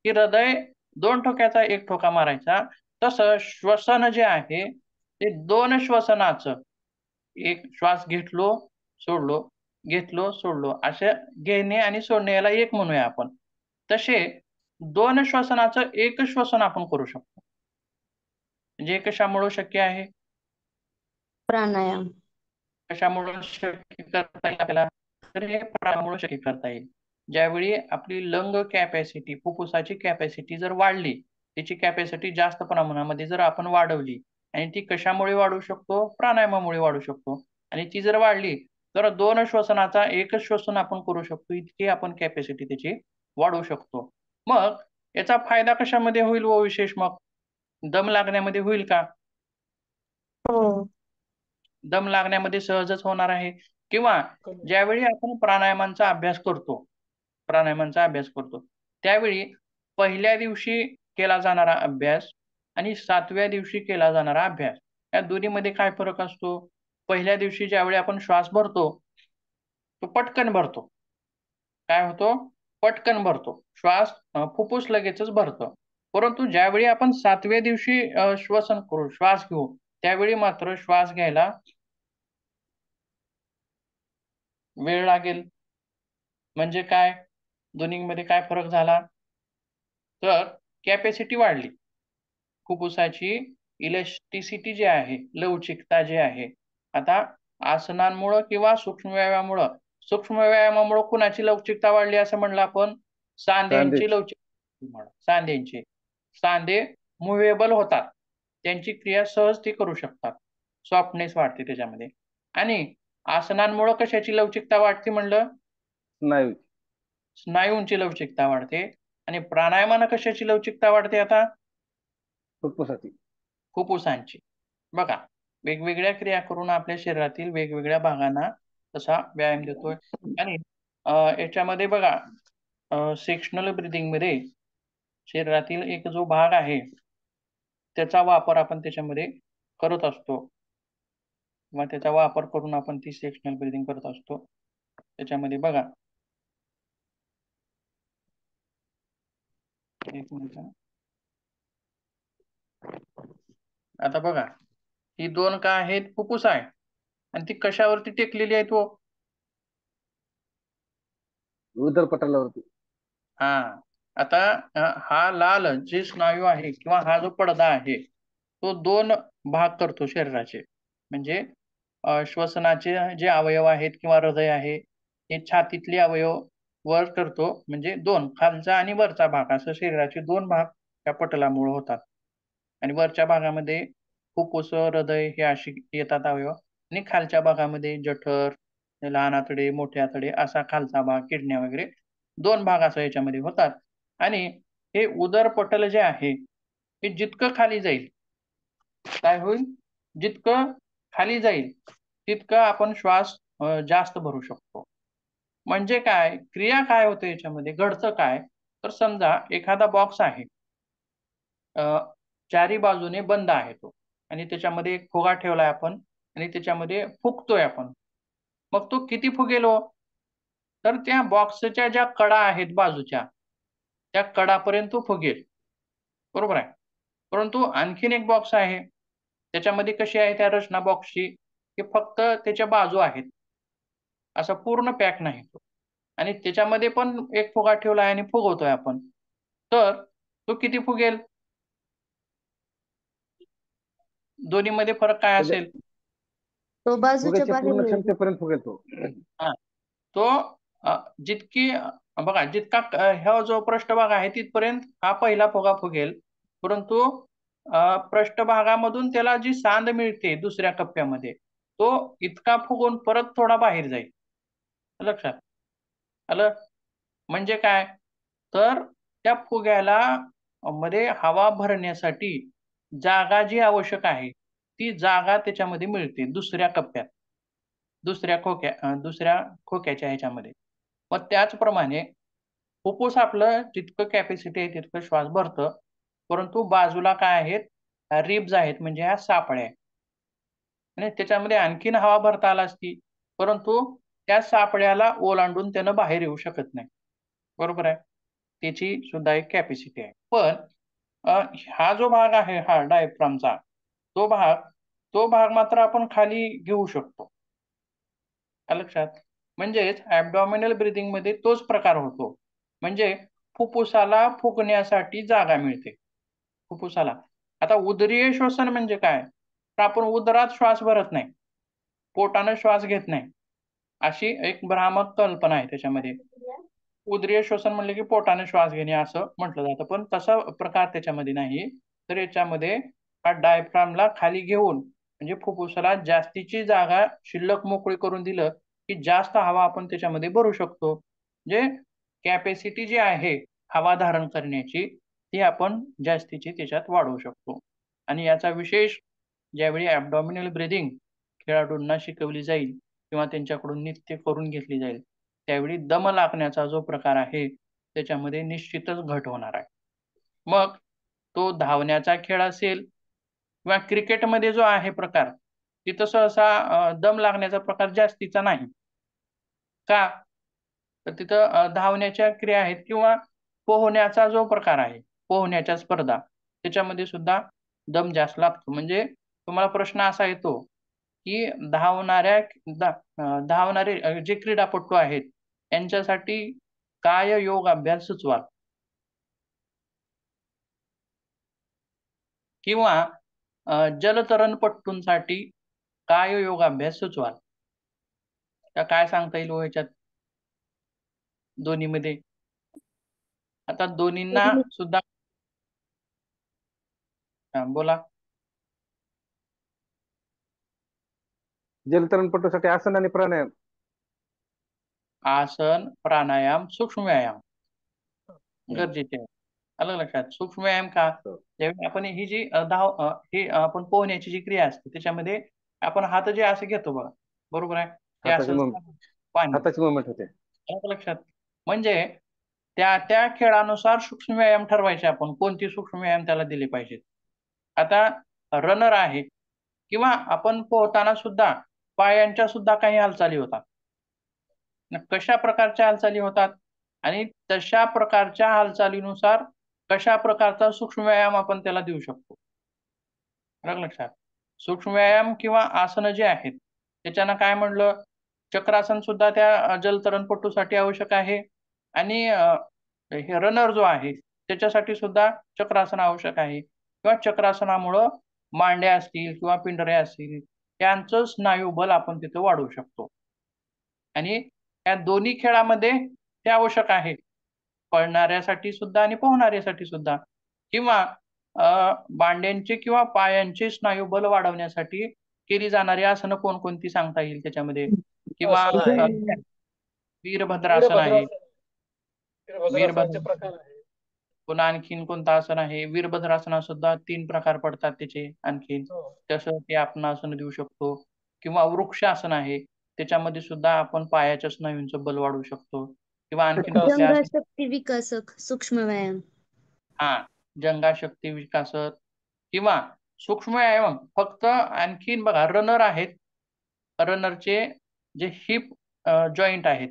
की हृदय 2 ठोक्याचा 1 ठोका मारायचा, तसं श्वसन जे आहे ते 2 श्वसनाचं, एक श्वास घेतलो सोडलो, घेतलो सोडलो, असं घेणे आणि सोडणे याला एक म्हणूया आपण. तसे 2 श्वसनाचं 1 श्वसन आपण करू शकतो. म्हणजे हे कशामुळे शक्य आहे? प्राणायाम. कशामुळे शक्य करता येईल आपल्याला? तर हे प्राणायामामुळे शक्य करता येईल. ज्यावेळी आपली लंग कॅपॅसिटी, फुफ्फुसाची कॅपॅसिटी जर वाढली, त्याची कॅपॅसिटी जास्त प्रमाणामध्ये जर आपण वाढवली, आणि ती कशामुळे वाढवू शकतो? प्राणायामामुळे वाढवू शकतो. आणि ती जर वाढली तर 2 श्वसनाचा 1 श्वसन आपण करू शकतो, इतकी आपण कॅपॅसिटी त्याची वाढवू शकतो. मग याचा फायदा कशामध्ये होईल व विशेष? मग दम लागण्यामध्ये होईल का? हो. दम लागण्यामध्ये सहजच होणार आहे. किंवा ज्यावेळी आपण प्राणायामांचा अभ्यास करतो त्यावेळी पहिल्या दिवशी केला जाणारा अभ्यास आणि 7व्या दिवशी केला जाणारा अभ्यास, या दोन्हीमध्ये काय फरक असतो? पहिल्या दिवशी ज्यावेळी आपण श्वास भरतो तो पटकन भरतो. काय होतो? पटकन भरतो श्वास, फुफ्फुस लगेचच भरतं. परंतु ज्यावेळी आपण 7व्या दिवशी श्वसन करू, श्वास घेऊ, त्यावेळी मात्र श्वास घ्यायला वेळ लागेल. म्हणजे काय? दोन्हीमध्ये काय फरक झाला? तर कॅपॅसिटी वाढली, फुफ्फुसाची इलॅस्टिसिटी जी आहे, लवचिकता जी आहे, आता आसनांमुळं किंवा सूक्ष्म व्यायामामुळं सूक्ष्म व्यायामामुळे कुणाची लवचिकता वाढली असं म्हणलं आपण? सांध्यांची सांधेची. लवचिकता. सांध्यांची. सांधे मुव्हेबल होतात, त्यांची क्रिया सहज ती करू शकतात, सॉफ्टनेस वाढते त्याच्यामध्ये. आणि आसनांमुळे कशाची लवचिकता वाढते म्हणलं? स्नायू. स्नायूंची लवचिकता वाढते. आणि प्राणायामानं कशाची लवचिकता वाढते आता? फुफ्फुसाची. फुफ्फुसांची. बघा, वेगवेगळ्या क्रिया करून आपल्या शरीरातील वेगवेगळ्या भागांना तसा व्यायाम देतोय. आणि याच्यामध्ये बघा, सेक्शनल ब्रिदिंग मध्ये शरीरातील एक जो भाग आहे त्याचा वापर आपण त्याच्यामध्ये करत असतो, किंवा त्याचा वापर करून आपण ती सेक्शनल ब्रिदिंग करत असतो. त्याच्यामध्ये बघा, एक मिनिट. आता बघा, ही दोन काय आहेत? फुफ्फुस आहे. आणि ती कशावरती टेकलेली आहे तो? उदरपटलावरती. हा. आता हा लाल जे स्नायू आहे किंवा हा जो पडदा आहे तो दोन भाग करतो शरीराचे. म्हणजे श्वसनाचे जे अवयव आहेत किंवा हृदय आहे हे छातीतले अवयव वर करतो, म्हणजे दोन, खालचा आणि वरचा भाग, असं शरीराचे दोन भाग त्या पटलामुळे होतात. आणि वरच्या भागामध्ये फुफ्फुस, हृदय हे अशी येतात अवयव. आणि खालच्या भागामध्ये जठर, लहान आतडे, मोठे आतडे असा खालचा भाग, किडन्या वगैरे दोन भाग असं याच्यामध्ये होतात. आणि हे उदरपटल जे आहे हे जितकं खाली जाईल काय होईल? जितकं खाली जाईल तितकं आपण श्वास जास्त भरू शकतो. म्हणजे काय क्रिया काय होते याच्यामध्ये, घडतं काय? तर समजा एखादा बॉक्स आहे, चारी बाजूने बंद आहे तो, आणि त्याच्यामध्ये एक फुगा ठेवलाय आपण, आणि त्याच्यामध्ये फुकतोय आपण. मग तो किती फुगेल हो? तर त्या बॉक्सच्या ज्या कडा आहेत बाजूच्या, त्या कडापर्यंत तो फुगेल, बरोबर आहे. परंतु आणखीन एक बॉक्स आहे, त्याच्यामध्ये कशी आहे त्या रचना बॉक्सची, की फक्त त्याच्या बाजू आहेत, असा पूर्ण पॅक नाही तो. आणि त्याच्यामध्ये पण एक फुगा ठेवलाय आणि फुगवतोय आपण, तर तो किती फुगेल? दोन्हीमध्ये फरक काय त्याच्या असेल? तो बाजूच्या फुग्याच्या बाहेर पूर्ण येईल. क्षमतेपर्यंत फुगेल तो. हा. तो जितकी बघा, जितका हा जो पृष्ठभाग आहे तिथपर्यंत हा पहिला फुगा फुगेल, परंतु पृष्ठभागामधून त्याला जी सांद मिळते दुसऱ्या कप्प्यामध्ये, तो इतका फुगून परत थोडा बाहेर जाईल. लक्षात आलं? म्हणजे काय? तर त्या फुग्याला मध्ये हवा भरण्यासाठी जागा जी आवश्यक आहे ती जागा त्याच्यामध्ये मिळते दुसऱ्या कप्प्यात, दुसऱ्या खोक्याच्या ह्याच्यामध्ये. मग त्याचप्रमाणे फुफ्फुस आपलं जितकं कॅपॅसिटी आहे तितकं श्वास भरतं, परंतु बाजूला काय आहेत? रिब्ज आहेत, म्हणजे ह्या सापळ्या आहेत. आणि त्याच्यामध्ये आणखीन हवा भरता आला असती, परंतु त्या सापळ्याला ओलांडून त्यानं बाहेर येऊ शकत नाही, बरोबर आहे. त्याची सुद्धा एक कॅपॅसिटी आहे. पण हा जो भाग आहे हा डायफ्रामचा, तो भाग मात्र आपण खाली घेऊ शकतो. लक्षात? म्हणजेच ऍब्डॉमिनल ब्रिदिंग मध्ये तोच प्रकार होतो. म्हणजे फुफ्फुसाला फुगण्यासाठी जागा मिळते फुफ्फुसाला. आता उदरीय श्वसन म्हणजे काय? तर आपण उदरात श्वास भरत नाही, पोटानं श्वास घेत नाही, अशी एक भ्रामक कल्पना आहे त्याच्यामध्ये. उदरीय श्वसन म्हणले की पोटाने श्वास घेणे असं म्हटलं जातं, पण तसा प्रकार त्याच्यामध्ये नाही. तर याच्यामध्ये हा डायफ्रामला खाली घेऊन, म्हणजे फुफ्फुसाला जास्तीची जागा शिल्लक मोकळी करून दिलं की जास्त हवा आपण त्याच्यामध्ये भरू शकतो. म्हणजे कॅपॅसिटी जी आहे हवा धारण करण्याची ती आपण जास्तीची त्याच्यात वाढवू शकतो. आणि याचा विशेष ज्यावेळी ॲब्डॉमिनल ब्रिदिंग खेळाडूंना शिकवली जाईल किंवा त्यांच्याकडून नित्य करून घेतली जाईल, त्यावेळी दम लागण्याचा जो प्रकार आहे त्याच्यामध्ये निश्चितच घट होणार आहे. मग तो धावण्याचा खेळ असेल किंवा क्रिकेटमध्ये जो आहे प्रकार, तिथं सहसा दम लागण्याचा प्रकार जास्तीचा नाही. का? तर तिथं धावण्याच्या क्रिया आहेत, किंवा पोहण्याचा जो प्रकार आहे, पोहण्याच्या स्पर्धा, त्याच्यामध्ये सुद्धा दम जास्त लागतो. म्हणजे तुम्हाला प्रश्न असा येतो की धावणारे जे क्रीडापटू आहेत यांच्यासाठी काय योग अभ्यास सुचवाल, किंवा जलतरणपटूंसाठी काय योगाभ्यास सुचवाल? त्या काय सांगता येईल हो ह्याच्यात दोन्हीमध्ये? आता दोन्हींना सुद्धा बोला. जलतरणपटूसाठी आसन आणि प्राणायाम. आसन, प्राणायाम, सूक्ष्म व्यायाम गरजेचे आहे. आलं लक्षात? सूक्ष्म व्यायाम का? हो. ज्यावेळी आपण ही जी ही आपण पोहण्याची जी क्रिया असते त्याच्यामध्ये आपण हात जे असे घेतो बघा, बरोबर आहे? ते हाताची असं पाणी हाताची मुवमेंट होते. आलं लक्षात? म्हणजे त्या त्या खेळानुसार सूक्ष्म व्यायाम ठरवायचे आपण कोणती सूक्ष्म व्यायाम त्याला दिले पाहिजेत. आता रनर आहे किंवा आपण पोहताना सुद्धा पायांच्या सुद्धा काही हालचाली होतात. कशा प्रकारच्या हालचाली होतात आणि तशा प्रकारच्या हालचालीनुसार कशा प्रकारचा सूक्ष्म व्यायाम आपण त्याला देऊ शकतो. आलं लक्षात? सूक्ष्म व्यायाम किंवा आसनं जे आहेत त्याच्यानं काय म्हणलं, चक्रासन सुद्धा त्या जलतरणपटूसाठी आवश्यक आहे आणि हे रनर जो आहे त्याच्यासाठी सुद्धा चक्रासन आवश्यक आहे किंवा चक्रासनामुळं मांड्या असतील किंवा पिंढऱ्या असतील त्यांचं स्नायुबल आपण तिथं वाढवू शकतो आणि या दोन्ही खेळामध्ये ते आवश्यक आहे, पळणाऱ्यासाठी सुद्धा आणि पोहणाऱ्यासाठी सुद्धा. किंवा मांड्यांचे किंवा पायांचे स्नायुबल वाढवण्यासाठी केली जाणारी आसनं कोणकोणती सांगता येईल त्याच्यामध्ये? किंवा आसन आहे. वीरभद्रासन आहे. वीरभद्रासनाचे प्रकार आहे. पुन्हा आणखीन कोणतं आसन आहे? वीरभद्रासनात सुद्धा 3 प्रकार पडतात त्याचे आणखीन. हो. तसं ते आपण आसन देऊ शकतो किंवा वृक्षासन आहे त्याच्यामध्ये सुद्धा आपण पायाच्या स्नायूंचं बल वाढवू शकतो किंवा आणखीन कुठले आसन? जंगाशक्ती विकासक सूक्ष्म व्यायाम. हा, जंगाशक्ती विकासक किंवा सूक्ष्म व्यायाम फक्त आणखीन बघा रनर आहेत. रनरचे जे हिप जॉईंट आहेत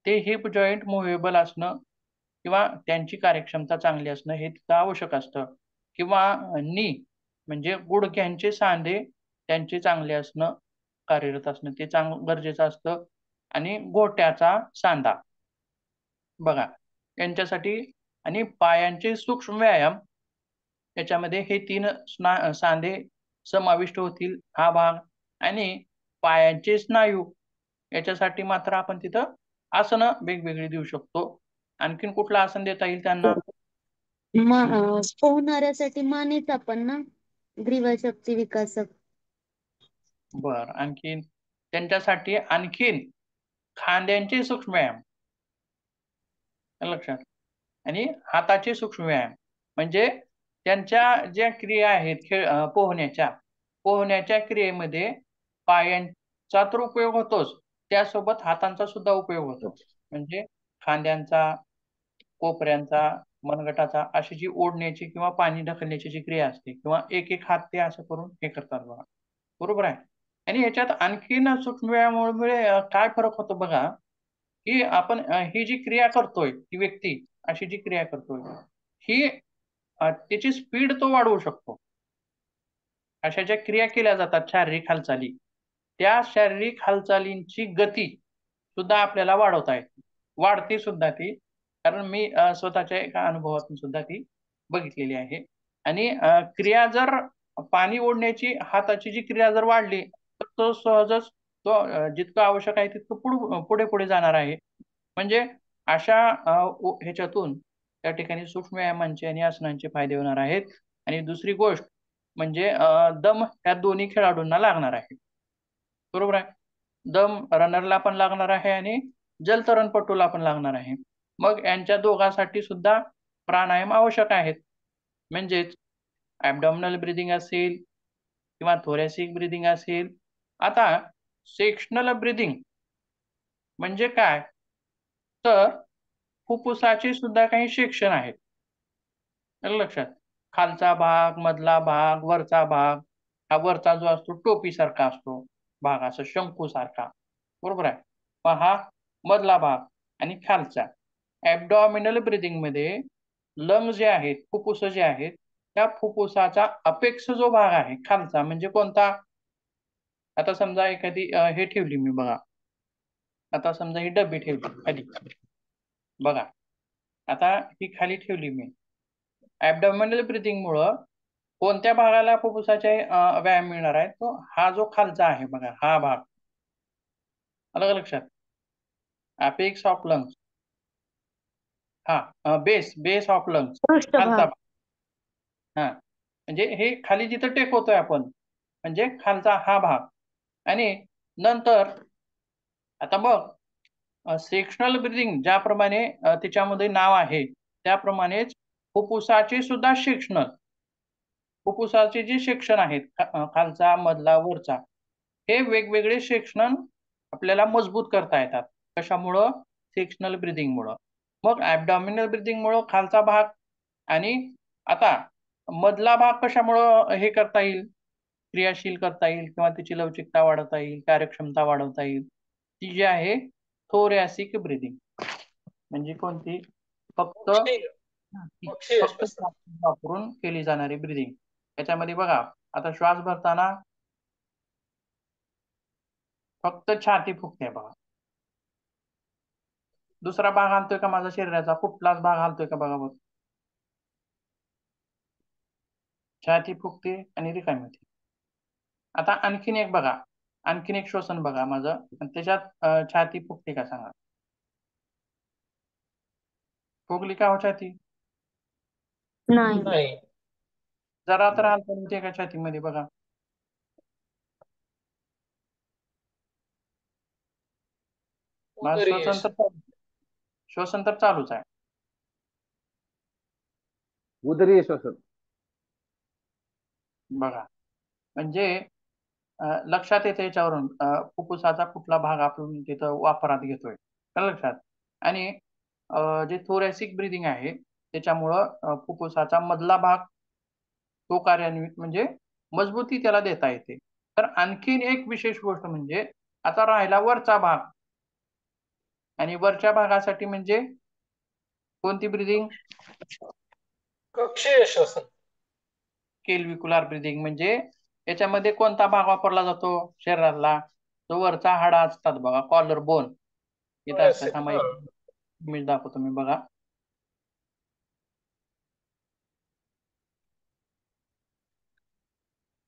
ते हिप जॉईंट मुव्हेबल असणं किंवा त्यांची कार्यक्षमता चांगली असणं हे तिथं आवश्यक असतं. किंवा नी म्हणजे गुडघ्यांचे सांधे त्यांचे चांगले असणं, कार्यरत असणं ते गरजेचं असतं. आणि गोट्याचा सांधा बघा यांच्यासाठी आणि पायांचे सूक्ष्म व्यायाम याच्यामध्ये हे 3 सांधे समाविष्ट होतील हा भाग आणि पायांचे स्नायू याच्यासाठी मात्र आपण तिथं आसनं वेगवेगळी देऊ शकतो. आणखीन कुठलं आसन देता येईल त्यांना? पोहणाऱ्यासाठी मानेचा पण ना, ग्रीवाशक्ती विकासक. बर, आणखीन त्यांच्यासाठी आणखीन खांद्यांचे सूक्ष्म व्यायाम लक्षात आणि हाताचे सूक्ष्म व्यायाम म्हणजे त्यांच्या ज्या क्रिया आहेत पोहण्याच्या क्रियेमध्ये पायांचा तर उपयोग होतोच, त्यासोबत हातांचा सुद्धा उपयोग होतो. म्हणजे खांद्यांचा, कोपऱ्यांचा, मनगटाचा अशी जी ओढण्याची किंवा पाणी ढकलण्याची जी क्रिया असते किंवा एक एक हात ते असं करून हे करतात बघा, बरोबर आहे. आणि याच्यात आणखीन सूक्ष्म व्यायामामुळे काय फरक होतो बघा, की आपण ही जी क्रिया करतोय ती व्यक्ती अशी जी क्रिया करतोय ही त्याची स्पीड तो वाढवू शकतो. अशा ज्या क्रिया केल्या जातात शारीरिक हालचाली त्या शारीरिक हालचालींची गती सुद्धा आपल्याला वाढवता येते, वाढते सुद्धा ती, कारण मी स्वतःच्या एका अनुभवातून सुद्धा ती बघितलेली आहे. आणि क्रिया जर पाणी ओढण्याची हाताची जी क्रिया जर वाढली तर तो सहजच तो जितकं आवश्यक आहे तितकं पुढे पुढे जाणार आहे. म्हणजे अशा ह्याच्यातून त्या ठिकाणी सूक्ष्म व्यायामांचे आणि आसनांचे फायदे होणार आहेत. आणि दुसरी गोष्ट म्हणजे दम ह्या दोन्ही खेळाडूंना लागणार आहे, बरोबर आहे. दम रनरला पण लागणार आहे आणि जलतरणपटूला पण लागणार आहे. मग यांच्या दोघांसाठी सुद्धा प्राणायाम आवश्यक आहेत. म्हणजेच ॲबडॉमिनल ब्रिदिंग असेल किंवा थोरॅसिक ब्रिदिंग असेल. आता सेक्शनल ब्रिदिंग म्हणजे काय, तर फुफ्फुसाचे सुद्धा काही सेक्शन आहेत लक्षात. खालचा भाग, मधला भाग, वरचा भाग. हा वरचा जो असतो टोपीसारखा असतो भाग, असं शंकूसारखा, बरोबर आहे. मग हा मधला भाग आणि खालचा. ॲबडॉमिनल ब्रिदिंग मध्ये लंग जे आहेत, फुफ्फुस जे आहेत, त्या फुफ्फुसाचा अपेक्स जो भाग आहे खालचा म्हणजे कोणता? आता समजा एखादी हे ठेवली मी बघा, आता समजा ही डबी ठेवली खाली बघा, आता ही खाली ठेवली मी. ॲबडॉमिनल ब्रिदिंग मुळे कोणत्या भागाला फुफ्फुसाचे व्यायाम मिळणार आहे? तो हा जो खालचा आहे बघा, हा भाग आलं का लक्षात? अपेक्स ऑफ लंग्स, हा बेस ऑफ लंग्स, खालचा पृष्ठभाग. भाग. हा म्हणजे हे खाली जिथं टेकवतोय आपण म्हणजे खालचा हा भाग. आणि नंतर आता मग सेक्शनल ब्रीदिंग ज्याप्रमाणे त्याच्यामध्ये नाव आहे त्याप्रमाणेच फुफ्फुसाचे सुद्धा सेक्शनल, फुफ्फुसाचे जे सेक्शन आहेत खालचा, मधला, वरचा, हे वेगवेगळे सेक्शन आपल्याला मजबूत करता येतात. कशामुळं? सेक्शनल ब्रीदिंगमुळं. मग ॲब्डॉमिनल ब्रीदिंगमुळं खालचा भाग आणि आता मधला भाग कशामुळं हे करता येईल, क्रियाशील करता येईल किंवा त्याची लवचिकता वाढवता येईल, कार्यक्षमता वाढवता येईल, ती जी आहे थोरॅसिक ब्रीदिंग. म्हणजे कोणती? फक्त पक्षी फक्त वापरून केली जाणारी ब्रीदिंग. याच्यामध्ये बघा आता श्वास भरताना फक्त छाती फुगते बघा. दुसरा भाग हालतोय का माझा शरीराचा? कुठलाच भाग हालतोय का बघा बघ. छाती फुगते आणि रिकामी होते. आता आणखीन एक बघा, आणखीन एक श्वसन बघा माझं, आणि त्याच्यात छाती फुगते का सांगा? फुगली का हो छाती? नाही. नाही. जरा तर हालचाल होते का छातीमध्ये बघा? मग उदरी श्वसन तर चालूच आहे. उदरीय श्वसन. बघा म्हणजे लक्षात येते याच्यावरून फुफ्फुसाचा कुठला भाग आपण तिथं वापरात घेतोय लक्षात. आणि जे थोरॅसिक ब्रीदिंग आहे त्याच्यामुळं फुफ्फुसाचा मधला भाग तो कार्यान्वित म्हणजे मजबूती त्याला देता येते. तर आणखीन एक विशेष गोष्ट म्हणजे आता राहिला वरचा भाग, आणि वरच्या भागासाठी म्हणजे कोणती ब्रीदिंग? कक्षीय श्वसन. केल्विक्युलर ब्रीदिंग. म्हणजे याच्यामध्ये कोणता भाग वापरला जातो शरीरातला? तो वरचा हाडा असतात बघा, कॉलर बोन इथं असतात. मी दाखवतो, मी बघा.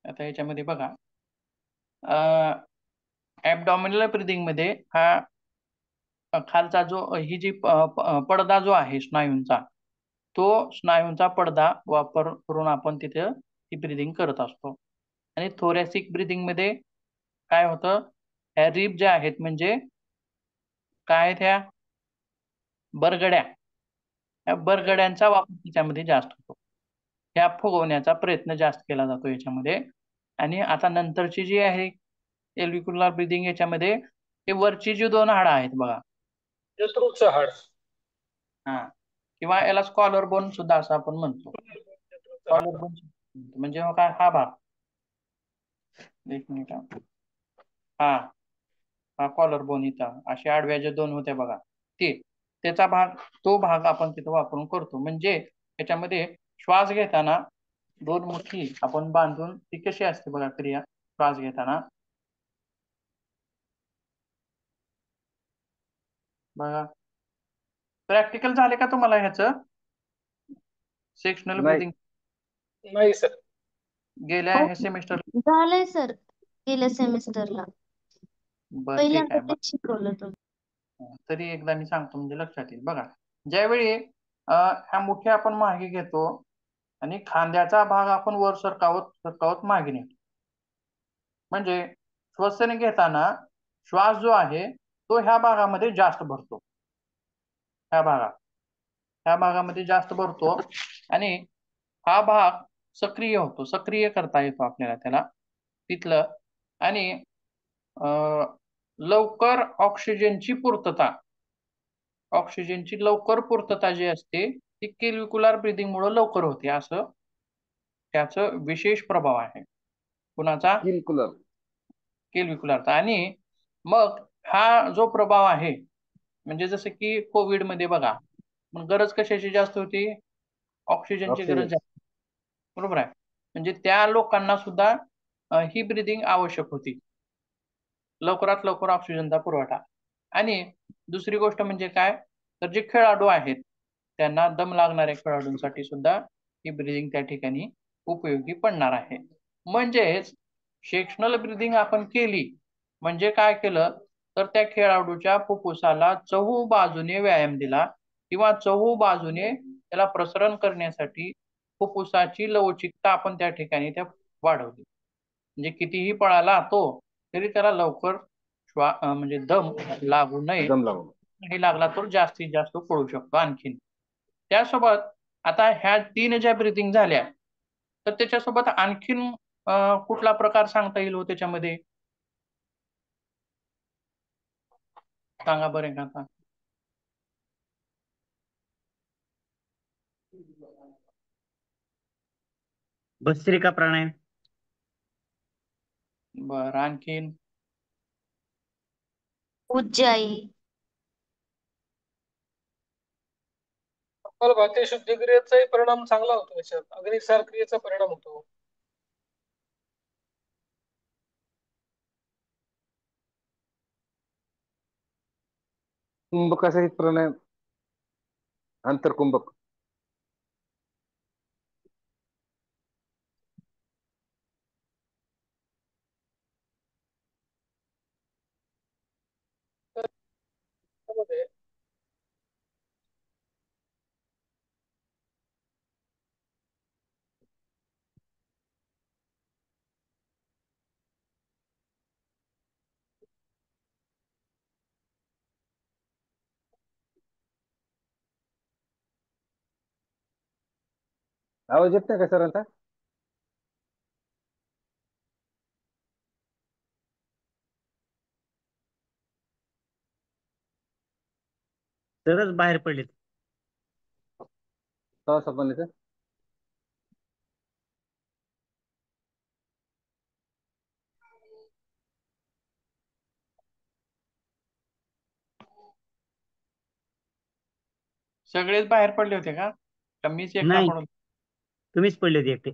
आता याच्यामध्ये बघा ॲब्डॉमिनल ब्रीदिंग मध्ये हा खालचा जो ही जी पडदा जो आहे स्नायूंचा, तो स्नायूंचा पडदा वापर करून आपण तिथे ही ब्रीदिंग करत असतो. आणि थोरॅसिक ब्रीदिंग मध्ये काय होतं? ह्या रिब ज्या आहेत म्हणजे काय त्या बरगड्या, या बरगड्यांचा वापर त्याच्यामध्ये जास्त होतो. ह्या फुगवण्याचा प्रयत्न जास्त केला जातो याच्यामध्ये. आणि आता नंतरची जी आहे केल्विक्युलर ब्रीदिंग, याच्यामध्ये हे वरची जी दोन हाडं आहेत बघा, जठरूचं हाड. हा, किंवा याला स्कॉलर बोन सुद्धा असं आपण म्हणतो. स्कॉलर बोन म्हणजे काय? हा भाग, एक मिनिट, हा कॉलर बोन इथं अशा आडव्या जे दोन होत्या बघा, त्याचा भाग, तो भाग आपण तिथं वापरून करतो. म्हणजे याच्यामध्ये श्वास घेताना दोन मुठी आपण बांधून, ती कशी असते बघा क्रिया श्वास घेताना बघा. प्रॅक्टिकल झाले का तुम्हाला ह्याचं सेक्शनल नाही. ब्रीदिंग नाही सर. गेल्या हो. हे सेमिस्टर? झालंय सर, गेल्या सेमिस्टरला बरं, ठीक पहिल्यांदा आहे. तेच शिकवलं तुम्ही. तरी एकदा मी सांगतो म्हणजे लक्षात येईल. बघा, ज्यावेळी ह्या मुठ्या आपण मागे घेतो आणि खांद्याचा भाग आपण वर सरकावत मागे नेतो, म्हणजे श्वसन घेताना श्वास जो आहे तो ह्या भागामध्ये जास्त भरतो, ह्या भागामध्ये जास्त भरतो आणि हा भाग सक्रिय होतो, सक्रिय करता येतो आपल्याला त्याला तिथलं. आणि लवकर ऑक्सिजनची पूर्तता जी असते ती केल्विक्युलर ब्रीदिंग मुळे लवकर होते, असं त्याचं विशेष प्रभाव आहे. कुणाचा? केल्विक्युलरचा. आणि मग हा जो प्रभाव आहे, म्हणजे जसं की कोविड मध्ये बघा, मग गरज कशाची जास्त होती? ऑक्सिजनची गरज जास्त, बरोबर आहे. म्हणजे त्या लोकांना सुद्धा ही ब्रीदिंग आवश्यक होती, लवकरात लवकर ऑक्सिजनचा पुरवठा. आणि दुसरी गोष्ट म्हणजे काय, तर जे खेळाडू आहेत त्यांना, दम लागणाऱ्या खेळाडूंसाठी सुद्धा ही ब्रीदिंग त्या ठिकाणी उपयोगी पडणार आहे. म्हणजेच सेक्शनल ब्रीदिंग आपण केली म्हणजे काय केलं, तर त्या खेळाडूच्या फुफ्फुसाला चहू बाजूने व्यायाम दिला किंवा चहू बाजूने त्याला प्रसरण करण्यासाठी फुफ्फुसाची लवचिकता आपण त्या ठिकाणी त्या वाढवली. म्हणजे कितीही पळाला तो तरी त्याला लवकर म्हणजे दम लागू नये. दम लागू. हे लागला तर जास्तीत जास्त पळू शकतो आणखीन. त्यासोबत आता ह्या 3 ज्या ब्रिथिंग झाल्या तर त्याच्यासोबत आणखीन कुठला प्रकार सांगता येईल हो त्याच्यामध्ये? सांगा बरं का आता. भस्त्रिका प्राणायाम. बरं आणखीन? उज्जाई. कपालभाती शुद्धीक्रियेचाही परिणाम चांगला होतो याच्यात. अग्निसार क्रियेचा परिणाम होतो. कुंभकाचा प्राणायाम, आंतरकुंभक. त्यामध्ये आवाज येत नाही का सरांचा? तरच बाहेर पडले. संपन्नीचं सगळेच बाहेर पडले होते का? मीच एकटा नाही, पडलो? तुम्हीच पडले होते एकटे.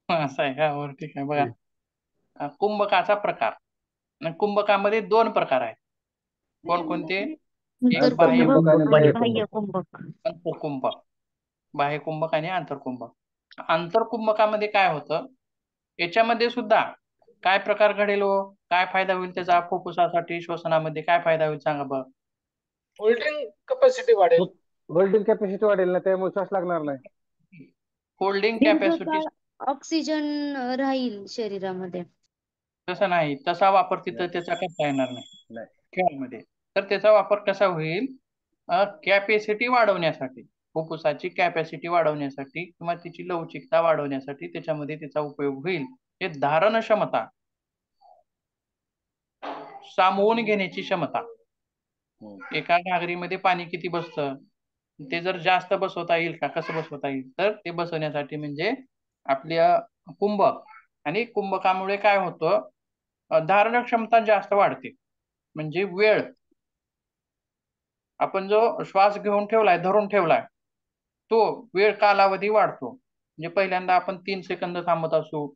असं आहे का? बरं ठीक आहे. बघा कुंभकाचा प्रकार. कुंभकामध्ये 2 प्रकार आहेत. कोणकोणते? एक बाह्य आंतरकुंभक आणि आणि बाह्यकुंभक. बाह्य कुंभक. अंतरकुंभक. बाह्य कुंभक आणि आंतरकुंभक. आंतरकुंभकामध्ये काय होतं? याच्यामध्ये सुद्धा काय प्रकार घडेल हो? काय फायदा होईल त्याचा फुफ्फुसासाठी, श्वसनामध्ये काय फायदा होईल सांगा बरं? होल्डिंग कॅपॅसिटी वाढेल. होल्डिंग कॅपॅसिटी वाढेल ना, त्यामुळे श्वास लागणार नाही. Holding capacity. ऑक्सिजन राहील शरीरामध्ये. तसं नाही, तसा वापर तिथं नाही. त्याचा करता येणार नाही नाही. खेळामध्ये. तर त्याचा वापर कसा होईल? कॅपॅसिटी वाढवण्यासाठी, फुफ्फुसाची कॅपॅसिटी वाढवण्यासाठी किंवा तिची लवचिकता वाढवण्यासाठी त्याच्यामध्ये त्याचा उपयोग होईल. हे धारण क्षमता, सामावून घेण्याची क्षमता. एका घागरीमध्ये पाणी किती बसतं ते जर जास्त बसवता येईल का? कसं बसवता येईल? तर ते बसवण्यासाठी म्हणजे आपल्या कुंभक आणि कुंभकामुळे काय होतं? धारण क्षमता जास्त वाढते. म्हणजे वेळ आपण जो श्वास घेऊन ठेवलाय, धरून ठेवलाय, तो वेळ कालावधी वाढतो. म्हणजे पहिल्यांदा आपण 3 सेकंद थांबत असू,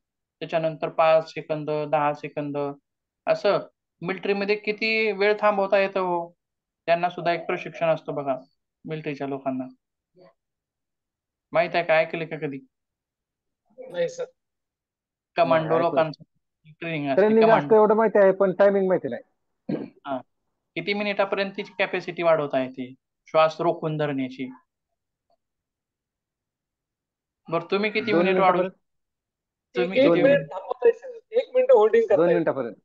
त्याच्यानंतर 5 सेकंद, 10 सेकंद, असं मिलिटरीमध्ये किती वेळ थांबवता येतं हो? त्यांना सुद्धा एक प्रशिक्षण असतं बघा मिलिटरीच्या लोकांना. माहित आहे का? ऐकले का कधी? नाही सर. कमांडो नाही, लोकांचं ट्रेनिंग असते. ट्रेनिंग असतं कमांडो. एवढं माहिती आहे, पण टायमिंग माहिती नाही. किती मिनिटापर्यंत तिची कॅपॅसिटी वाढवता येते श्वास रोखून धरण्याची? बरं तुम्ही किती 2 मिनिट वाढवू? मिनिटापर्यंत. तुम्ही 1 किती मिनिट थांबवायचं. 1 मिनिट होल्डिंग 2 करता येईल. मिनिटापर्यंत.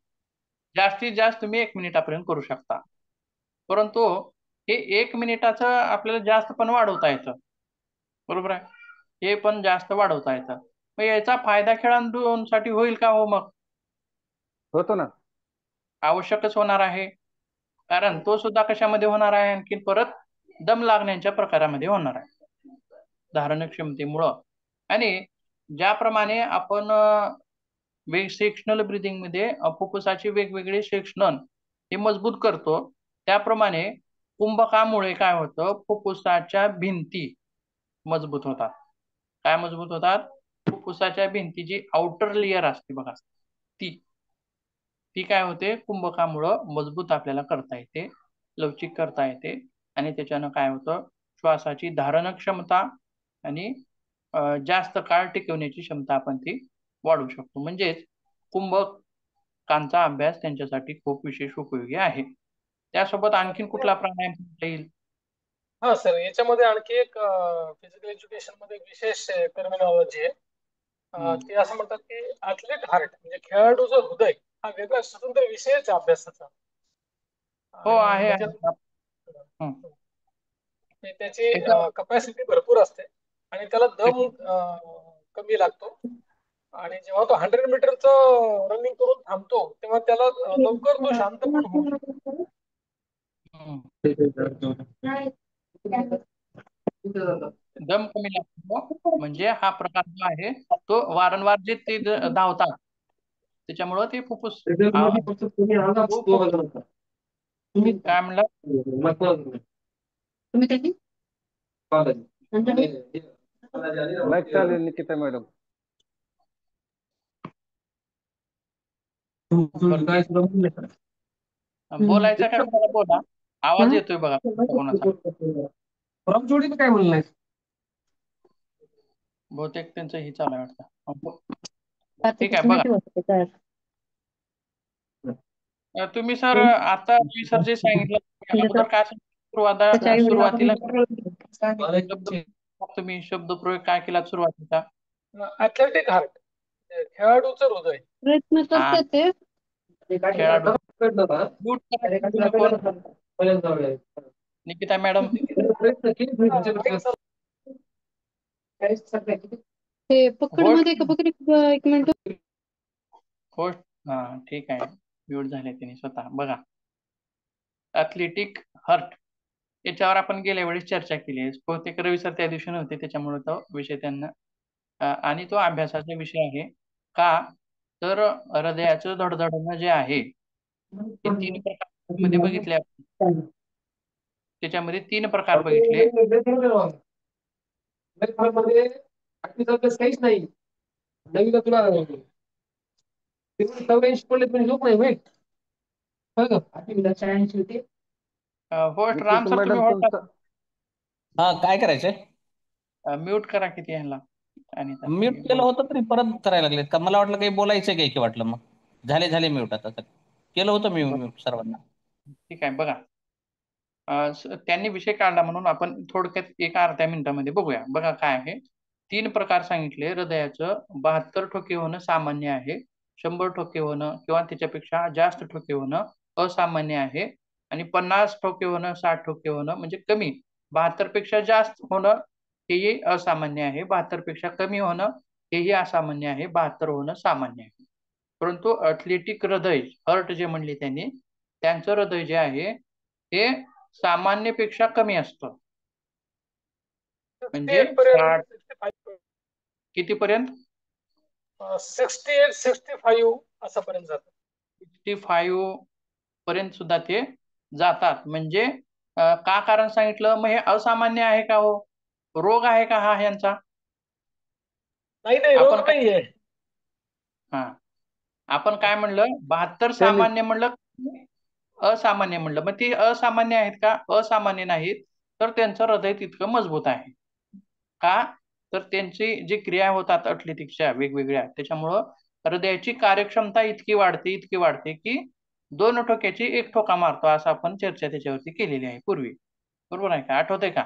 जास्तीत जास्त तुम्ही 1 मिनिटापर्यंत करू शकता. परंतु हे 1 मिनिटाचं आपल्याला जास्त पण वाढवता येतं. बरोबर आहे? हे पण जास्त वाढवता येतं. मग याचा फायदा खेळाडूंसाठी होईल का हो? मग होतो ना. आवश्यकच होणार आहे. कारण तो सुद्धा कशामध्ये होणार आहे? आणखी परत दम लागण्याच्या प्रकारामध्ये होणार आहे, धारण क्षमतेमुळं. आणि ज्याप्रमाणे आपण सेक्शनल ब्रिदिंग मध्ये फुफ्फुसाचे वेगवेगळे सेक्शनल हे मजबूत करतो, त्याप्रमाणे कुंभकामुळे काय होतं? फुफ्फुसाच्या भिंती मजबूत होतात. काय मजबूत होतात? फुफ्फुसाच्या भिंतीची आउटर लेयर असते बघा, ती काय होते? कुंभकामुळं मजबूत आपल्याला करता येते, लवचिक करता येते. आणि त्याच्यानं काय होतं? श्वासाची धारण क्षमता आणि जास्त काळ टिकवण्याची क्षमता आपण ती वाढवू शकतो. म्हणजेच कुंभकांचा अभ्यास त्यांच्यासाठी खूप विशेष उपयोगी आहे. त्यासोबत आणखीन कुठला प्राणायाम करता येईल? हा सर, याच्यामध्ये आणखी एक फिजिकल एज्युकेशन मध्ये विशेष टर्मिनॉलॉजी आहे. ते असं म्हणतात की ऍथलीट हार्ट, म्हणजे खेळाडूचं हृदय, हा वेगळा स्वतंत्र विषयच आहे अभ्यासाचा. हो, आणि आहे. हं. त्याची त्याच्या- कपॅसिटी भरपूर असते आणि त्याला दम कमी लागतो. आणि जेव्हा तो 100 मीटरचं रनिंग करून थांबतो तेव्हा त्याला लवकर तो शांत पण होऊ शकतो. हं. दम कमी लागतो, म्हणजे हा प्रकार जो आहे तो वारंवार जे ते धावतात त्याच्यामुळं ते फुफ्फुस काय म्हणलं? लाईक चालेल निकिता मॅडम. बोलायचं काय मला बोला, आवाज येतोय बघा कोणाचा. काय म्हणलं बहुतेक त्यांचं हे चालू आहे वाटतं. ठीक आहे, बघा तुम्ही सर आता तुम्ही सर जे सांगितलं अगोदर काय सुरुवातीला तुम्ही शब्दप्रयोग काय केला सुरुवातीचा? ऍथलेटिक हार्ट, खेळाडूचं हृदय. प्रयत्न करतात ते. खेळाडू Mute करा कोण? निकिता मॅडम. ते पकड मध्ये का पकड, एक मिनिट. होस्ट, हा ठीक आहे, म्यूट झाले त्यांनी स्वतः. बघा, ॲथलेटिक हार्ट याच्यावर आपण गेल्या वेळेस चर्चा केली आहे. बहुतेक रवी सर त्या दिवशी नव्हते, त्याच्यामुळे तो विषय त्यांना आणि तो अभ्यासाचा विषय आहे. का तर हृदयाचं धडधडणं जे आहे ते 3 प्रकारमध्ये बघितले आपण. त्याच्यामध्ये 3 प्रकार बघितले. काहीच नाही नवीन तुला 84 पडले पण लोक नाही माहित. होस्ट राम सर, तुम्ही मॅडम होस्ट तुमचा हा, काय करायचंय? म्यूट करा किती ह्यांना. आणि म्यूट केलं होतं तरी परत करायला लागले का? मला वाटलं काही बोलायचं काय की वाटलं. मग झाले म्यूट. आता केलं होतं मी म्यूट सर्वांना. ठीक आहे, बघा त्यांनी विषय काढला म्हणून आपण थोडक्यात एका अर्ध्या मिनिटामध्ये बघूया. बघा काय आहे, 3 प्रकार सांगितले. हृदयाचं 72 ठोके होणं सामान्य आहे, 100 ठोके होणं किंवा त्याच्यापेक्षा जास्त ठोके होणं असामान्य आहे, आणि 50 ठोके होणं, 60 ठोके होणं म्हणजे कमी. 72 पेक्षा जास्त होणं हेही असामान्य आहे, 72 पेक्षा कमी होणं हेही असामान्य आहे, 72 होणं सामान्य आहे. परंतु ॲथलेटिक हृदय हार्ट जे म्हणले त्यांनी, त्यांचं हृदय जे आहे ते सामान्यपेक्षा कमी असतं. म्हणजे 68 कितीपर्यंत? 65 असं पर्यंत जातं. 65 पर्यंत सुद्धा ते जातात. म्हणजे का कारण सांगितलं? मग हे असामान्य आहे का हो? रोग आहे का हा ह्यांचा? नाही, रोग नाहीये. हा, आपण काय म्हणलं? 72 त्यांनी सामान्य म्हणलं, असामान्य म्हणलं. मग ती असामान्य आहेत का? असामान्य नाहीत. तर त्यांचं हृदय तितकं मजबूत आहे. का तर त्यांची जी क्रिया होतात ॲथलेटिक्सच्या वेगवेगळ्या, त्याच्यामुळं हृदयाची कार्यक्षमता इतकी वाढते की 2 ठोक्याची 1 ठोका मारतो, असं आपण चर्चा त्याच्यावरती केलेली आहे पूर्वी. बरोबर आहे का? आठवतंय का?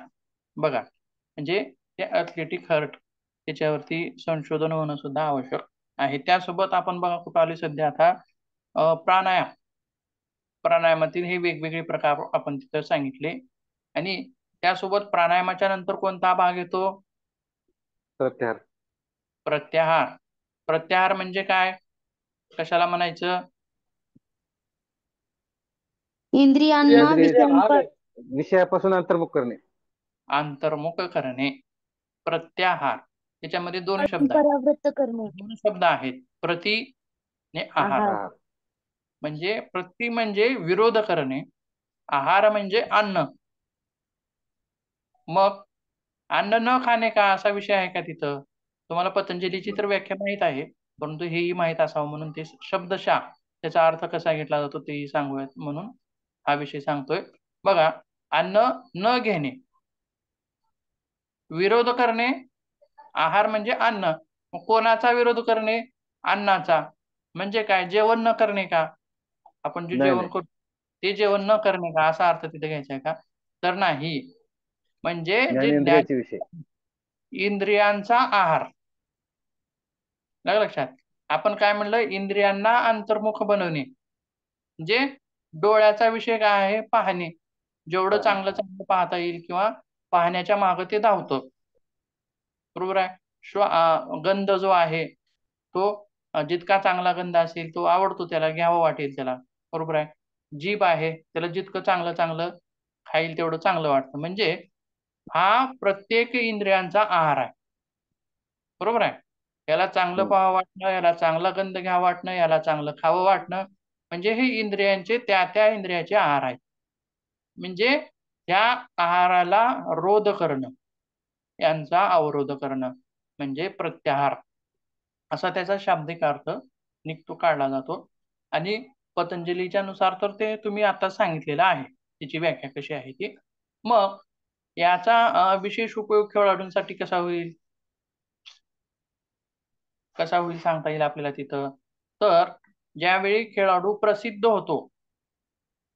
बघा, म्हणजे ते ॲथलेटिक हार्ट त्याच्यावरती संशोधन होणं सुद्धा आवश्यक आहे. त्यासोबत आपण बघा कुठं आले सध्या आता, प्राणायामातील हे वेगवेगळे प्रकार आपण तिथं सांगितले. आणि त्यासोबत प्राणायामाच्या नंतर कोणता भाग येतो? प्रत्याहार. प्रत्याहार. प्रत्याहार म्हणजे काय? कशाला म्हणायचं? इंद्रियांना विषयापासून अंतर्मुख करणे. अंतर्मुख करणे. प्रत्याहार. त्याच्यामध्ये 2 शब्द आहेत. परावृत्त करणे. 2 शब्द आहेत, प्रति आणि आहार. म्हणजे प्रति म्हणजे विरोध करणे, आहार म्हणजे अन्न. मग अन्न न खाणे का, असा विषय आहे का तिथं? तुम्हाला पतंजलीची तर व्याख्या माहित आहे, परंतु हेही माहित असावं म्हणून ते शब्दशः त्याचा अर्थ कसा घेतला जातो तेही सांगूयात म्हणून हा विषय सांगतोय. बघा, अन्न न घेणे, विरोध करणे, आहार म्हणजे अन्न. मग कोणाचा विरोध करणे? अन्नाचा. म्हणजे काय? जेवण न करणे का? आपण जे नाही, जेवण नाही. करतो ते जेवण न करणे का असा अर्थ तिथे घ्यायचा आहे का? तर नाही. म्हणजे जे ज्ञानेंद्रियाचे विषय. इंद्रियांचा आहार. लक्षात. आपण काय म्हणलं? इंद्रियांना अंतर्मुख बनवणे. म्हणजे डोळ्याचा विषय काय आहे? पाहणे. जेवढं चांगलं चांगलं पाहता येईल किंवा पाहण्याच्या मागे ते धावतं. बरोबर आहे. गंध जो आहे तो जितका चांगला गंध असेल तो आवडतो त्याला, घ्यावं वाटेल त्याला. बरोबर आहे. जीभ आहे, त्याला जितकं चांगलं चांगलं खाईल तेवढं चांगलं वाटतं. म्हणजे हा प्रत्येक इंद्रियांचा आहार आहे. बरोबर आहे. याला चांगलं पाहावं वाटणं, याला चांगला गंध घ्यावं वाटणं, याला चांगलं खावं वाटणं, म्हणजे हे इंद्रियांचे त्या इंद्रियाचे आहार आहेत. म्हणजे त्या आहाराला रोध करणं, यांचा अवरोध करणं म्हणजे प्रत्याहार, असा त्याचा शाब्दिक अर्थ निघतो, काढला जातो. आणि पतंजलीच्या नुसार तर ते तुम्ही आता सांगितलेलं आहे, त्याची व्याख्या कशी आहे ती. मग याचा विशेष उपयोग खेळाडूंसाठी कसा होईल सांगता येईल आपल्याला तिथं. तर ज्यावेळी खेळाडू प्रसिद्ध होतो,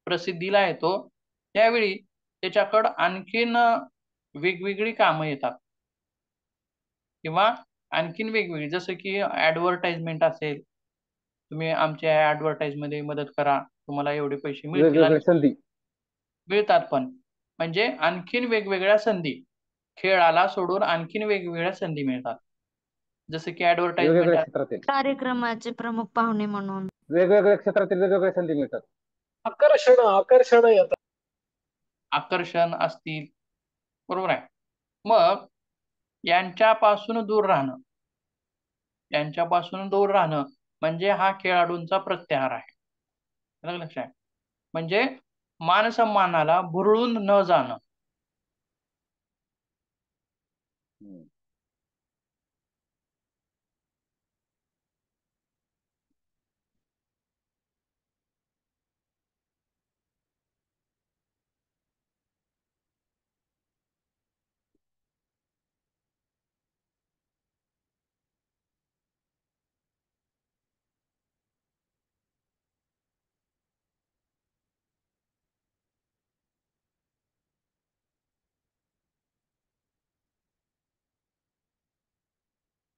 प्रसिद्धीला येतो, त्यावेळी त्याच्याकडं आणखीन वेगवेगळी कामं येतात किंवा आणखीन वेगवेगळी, जसं की ऍडव्हर्टाइजमेंट असेल, तुम्ही आमच्या ऍडव्हर्टाइज मध्ये मदत करा, तुम्हाला एवढे पैसे मिळतील, वेगवेगळ्या संधी मिळतात. पण म्हणजे आणखीन वेगवेगळ्या संधी, खेळाला सोडून आणखीन वेगवेगळ्या संधी मिळतात. जसं की ऍडव्हर्टाइजमेंट, वेगवेगळ्या क्षेत्रातील कार्यक्रमाचे प्रमुख पाहुणे म्हणून. वेगवेगळ्या क्षेत्रातील वेगवेगळ्या संधी मिळतात. आकर्षण येतात. आकर्षण असतील. बरोबर आहे. मग यांच्यापासून दूर राहणं म्हणजे हा खेळाडूंचा प्रत्याहार आहे. लक्षात. म्हणजे मानसन्मानाला भुरळून न जाणं.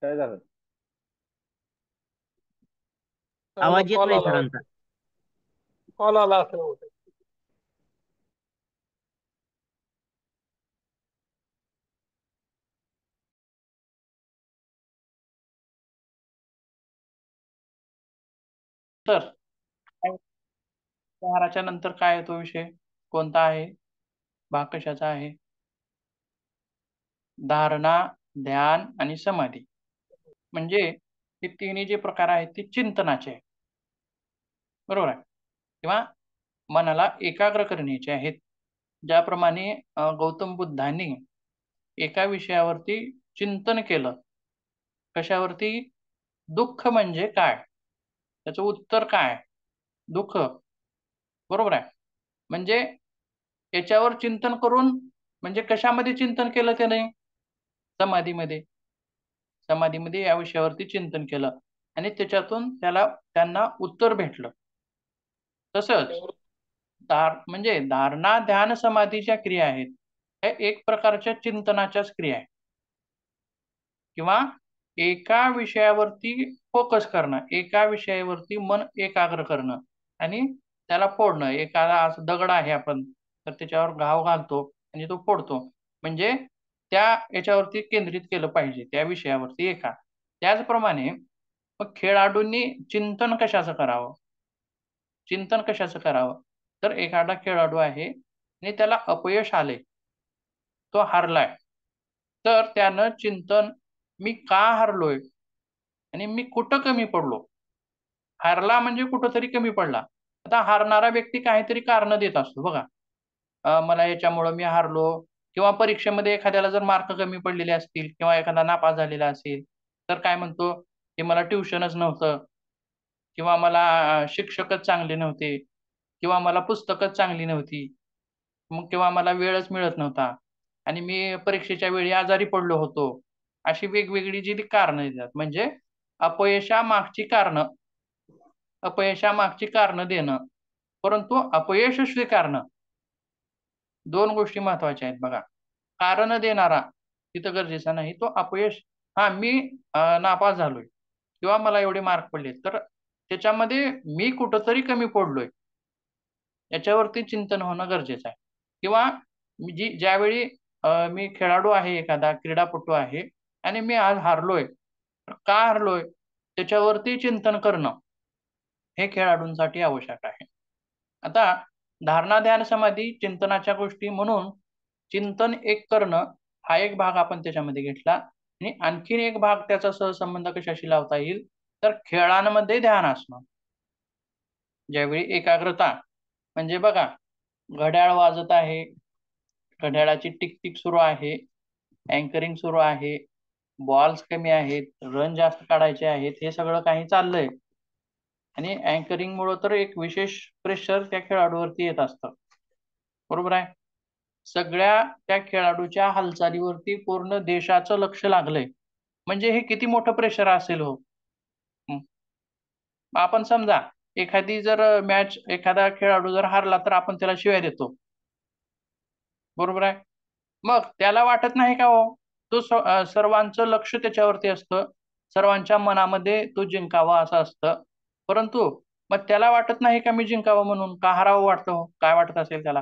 काय झालं? आवाज येत नाही सरांचा. कॉल आला असेल बहुतेक. तर प्रत्याहाराच्या नंतर काय येतो विषय, कोणता आहे, भाग कशाचा आहे? धारणा, ध्यान आणि समाधी. म्हणजे हे तिन्ही जे प्रकार आहेत ते चिंतनाचे आहे. बरोबर आहे. किंवा मनाला एकाग्र करण्याचे आहेत. ज्याप्रमाणे गौतम बुद्धांनी एका विषयावरती चिंतन केलं. कशावरती? दुःख म्हणजे काय, त्याचं उत्तर काय, दुःख. बरोबर आहे. म्हणजे याच्यावर चिंतन करून, म्हणजे कशामध्ये चिंतन केलं त्याने? समाधीमध्ये या विषयावरती चिंतन केलं आणि त्याच्यातून त्यांना उत्तर भेटलं. तसंच म्हणजे धारणा, ध्यान, समाधीच्या क्रिया आहेत, हे एक प्रकारच्या चिंतनाच्याच क्रिया आहे. किंवा एका विषयावरती फोकस करणं, एका विषयावरती मन एकाग्र करणं आणि त्याला फोडणं. एखादा असं दगड आहे आपण तर त्याच्यावर घाव घालतो आणि तो फोडतो, म्हणजे त्या याच्यावरती केंद्रित केलं पाहिजे, त्या विषयावरती एका. त्याचप्रमाणे मग खेळाडूंनी चिंतन कशाचं करावं? तर एखादा खेळाडू आहे आणि त्याला अपयश आले, तो हारलाय, तर त्यानं चिंतन, मी का हारलोय आणि मी कुठं कमी पडलो. हारला म्हणजे कुठंतरी कमी पडला. आता हारणारा व्यक्ती काहीतरी कारण देत असतो बघा. मला याच्यामुळं मी हारलो, किंवा परीक्षेमध्ये एखाद्याला जर मार्क कमी पडलेले असतील किंवा एखादा नापास झालेला असेल तर काय म्हणतो, की मला ट्युशनच नव्हतं, किंवा मला शिक्षकच चांगले नव्हते, किंवा मला पुस्तकच चांगली नव्हती, मग किंवा मला वेळच मिळत नव्हता आणि मी परीक्षेच्या वेळी आजारी पडलो होतो. अशी वेगवेगळी जी कारणं देतात. म्हणजे अपयशामागची कारणं देणं, परंतु अपयश स्वीकारणं, दोन गोष्टी महत्वाच्या आहेत बघा. कारण देणारा तिथं गरजेचा नाही, तो अपयश, हा मी नापास झालोय किंवा मला एवढे मार्क पडले, तर त्याच्यामध्ये मी कुठंतरी कमी पडलोय याच्यावरती चिंतन होणं गरजेचं आहे. किंवा ज्यावेळी मी खेळाडू आहे, एखादा क्रीडापटू आहे आणि मी आज हारलोय, तर का हारलोय त्याच्यावरती चिंतन करणं हे खेळाडूंसाठी आवश्यक आहे. आता धारणा, ध्यान, समाधी चिंतनाच्या गोष्टी म्हणून चिंतन एक करणं हा एक भाग आपण त्याच्यामध्ये घेतला, आणि आणखीन एक भाग त्याचा सहसंबंध कशाशी लावता येईल, तर खेळांमध्ये ध्यान असणं. ज्यावेळी एकाग्रता, म्हणजे बघा घड्याळ वाजत आहे, घड्याळाची टिक सुरू आहे, अँकरिंग सुरू आहे, बॉल्स कमी आहेत, रन जास्त काढायचे आहेत, हे सगळं काही चाललंय आणि अँकरिंग मुळे तर एक विशेष प्रेशर त्या खेळाडूवरती येत असतं, बरोबर आहे. सगळ्या त्या खेळाडूच्या हालचालीवरती पूर्ण देशाचं लक्ष लागलंय, म्हणजे हे किती मोठं प्रेशर असेल हो. आपण समजा एखादी जर मॅच, एखादा खेळाडू जर हारला तर आपण त्याला शिव्या देतो, बरोबर आहे. मग त्याला वाटत नाही का हो, तो सर्वांचं लक्ष त्याच्यावरती असतं, सर्वांच्या मनामध्ये तो जिंकावा असं असतं, परंतु मग त्याला वाटत नाही का मी जिंकावं म्हणून, का हारावं वाटतं हो? काय वाटत असेल त्याला?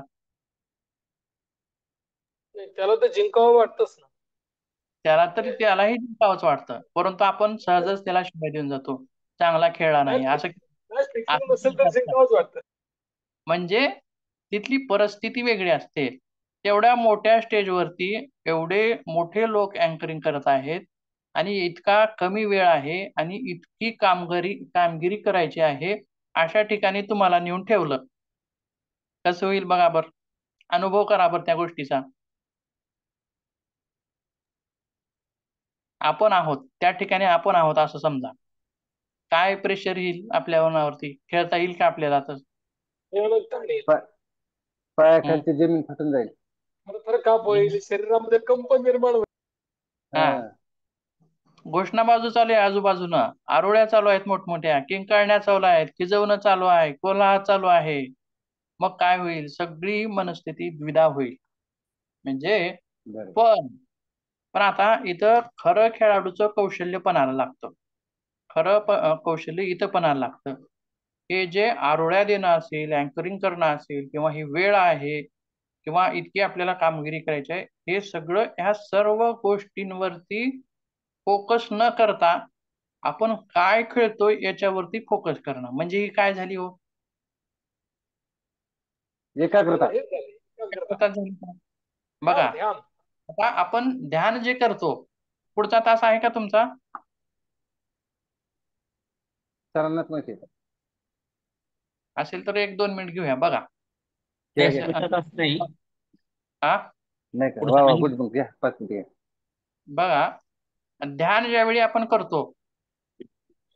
त्याला तर जिंकावं वाटतच ना. त्यालाही जिंकावंच वाटतं, परंतु आपण सहजच त्याला शिव्या देऊन जातो, चांगला खेळला नाही असं. नसेल तर जिंकावंच वाटतं. म्हणजे तिथली परिस्थिती वेगळी असते. तेवढ्या मोठ्या स्टेजवरती एवढे मोठे लोक अँकरिंग करत आहेत आणि इतका कमी वेळ आहे आणि इतकी कामगिरी करायची आहे, अशा ठिकाणी तुम्हाला नेऊन ठेवलं, कसं होईल बघा बर, अनुभव करा बर त्या गोष्टीचा. आपण आहोत त्या ठिकाणी, आपण आहोत असं समजा, काय प्रेशर येईल आपल्या मनावरती, खेळता येईल का आपल्याला? तर पायाखालची जमीन फुटून जाईल. खरं काप होईल, शरीरामध्ये कंपन निर्माण होईल. हा, घोषणाबाजू चालू आहे, आजूबाजूनं आरोळ्या चालू आहेत, मोठमोठ्या किंकाळण्या चालू आहेत, खिजवणं चालू आहे, कोलाहल चालू आहे. मग काय होईल? सगळी मनस्थिती द्विधा होईल. म्हणजे पण आता इथं खरं खेळाडूचं कौशल्य पणाला लागतं, खरं कौशल्य इथं पणाला लागतं. हे जे आरोळ्या देणं असेल, अँकरिंग करणं असेल, किंवा ही वेळ आहे, किंवा इतकी आपल्याला कामगिरी करायची आहे, हे सगळं ह्या सर्व गोष्टींवरती फोकस न करता आपण काय खेळतोय याच्यावरती फोकस करणं, म्हणजे ही काय झाली हो? एकाग्रता. बघा आता आपण ध्यान जे करतो, पुढचा तास आहे का तुमचा? सरांनाच माहिती असेल तर 1-2 मिनिट घेऊया. बघा नाही हा, नाही का, वा वा, गुड, मग घ्या 5 मिनिट घ्या. बघा ध्यान ज्यावेळी आपण करतो,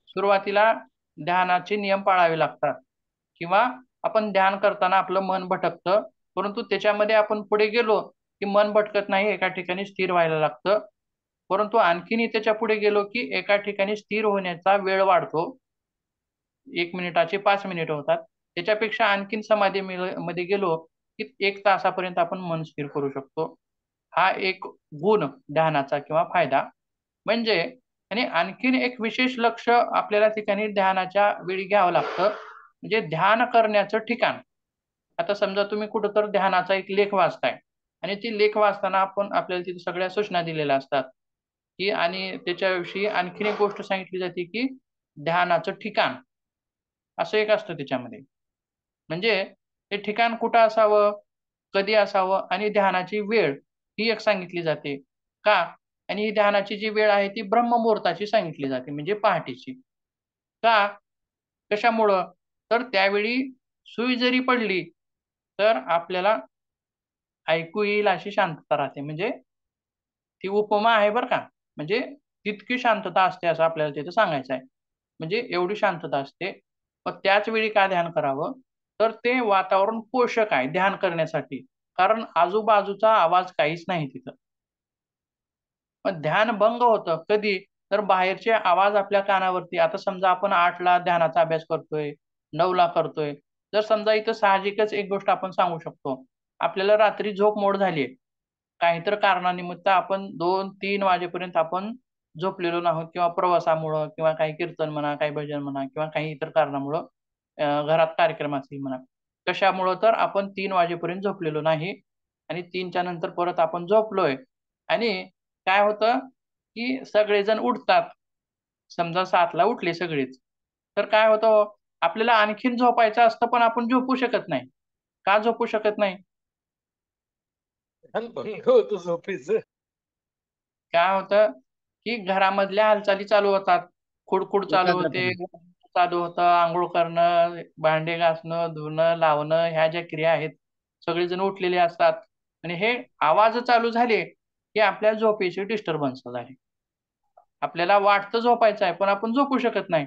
सुरुवातीला ध्यानाचे नियम पाळावे लागतात, किंवा आपण ध्यान करताना आपलं मन भटकतं, परंतु त्याच्यामध्ये आपण पुढे गेलो की मन भटकत नाही, एका ठिकाणी स्थिर व्हायला लागतं. परंतु आणखीनही त्याच्या पुढे गेलो की एका ठिकाणी स्थिर होण्याचा वेळ वाढतो, 1 मिनिटाचे 5 मिनिट होतात, त्याच्यापेक्षा आणखीन समाधी मध्ये गेलो की 1 तासापर्यंत आपण मन स्थिर करू शकतो. हा एक गुण ध्यानाचा किंवा फायदा. म्हणजे आणि आणखीन एक विशेष लक्ष आपल्याला ठिकाणी ध्यानाच्या वेळी घ्यावं लागतं, म्हणजे ध्यान करण्याचं ठिकाण. आता समजा तुम्ही कुठं तर ध्यानाचा एक लेख वाचताय, आणि ती लेख वाचताना आपल्याला तिथे सगळ्या सूचना दिलेल्या असतात की, आणि त्याच्याविषयी आणखीन एक गोष्ट सांगितली जाते की ध्यानाचं ठिकाण असं एक असतं त्याच्यामध्ये. म्हणजे ते ठिकाण कुठं असावं, कधी असावं, आणि ध्यानाची वेळ ही एक सांगितली जाते का, आणि ही ध्यानाची जी वेळ आहे ती ब्रह्ममुहूर्ताची सांगितली जाते, म्हणजे पहाटेची. का, कशामुळं? तर त्यावेळी सुई जरी पडली तर आपल्याला ऐकू येईल अशी शांतता राहते. म्हणजे ती उपमा आहे बरं का, म्हणजे तितकी शांतता असते असं आपल्याला तिथे सांगायचं आहे, म्हणजे एवढी शांतता असते. मग त्याच वेळी काय ध्यान करावं, तर ते वातावरण पोषक आहे ध्यान करण्यासाठी, कारण आजूबाजूचा आवाज काहीच नाही तिथं. मग ध्यान भंग होतं कधी, तर बाहेरचे आवाज आपल्या कानावरती, आता समजा आपण 8 ला ध्यानाचा अभ्यास करतोय, 9 ला करतोय, तर समजा इथं साहजिकच एक गोष्ट आपण सांगू शकतो, आपल्याला रात्री झोप मोड झाली, काहीतरी कारणानिमित्त आपण 2-3 वाजेपर्यंत आपण झोपलेलो नाहोत किंवा प्रवासामुळं किंवा काही कीर्तन म्हणा, काही भजन म्हणा किंवा काही इतर कारणामुळं घरात कार्यक्रम असतील म्हणा, कशामुळं तर आपण 3 वाजेपर्यंत झोपलेलो नाही आणि 3च्या नंतर परत आपण झोपलोय आणि काय होतं की सगळेजण उठतात. समजा 7ला उठले सगळेच, तर काय होतं आपल्याला आणखीन झोपायचं असतं पण आपण झोपू शकत नाही. का झोपू शकत नाही? ध्यान भंग होतं झोपेचं. काय होतं की घरामधल्या हालचाली चालू होतात, खुडखुड चालू होते, चालू होतं, आंघोळ करणं, भांडे घासणं, धुणं, लावणं, ह्या ज्या क्रिया आहेत सगळेजण उठलेले असतात आणि हे आवाज चालू झाले की आपल्या झोपेची डिस्टर्बन्स झाली. आपल्याला वाटतं झोपायचं आहे पण आपण झोपू शकत नाही.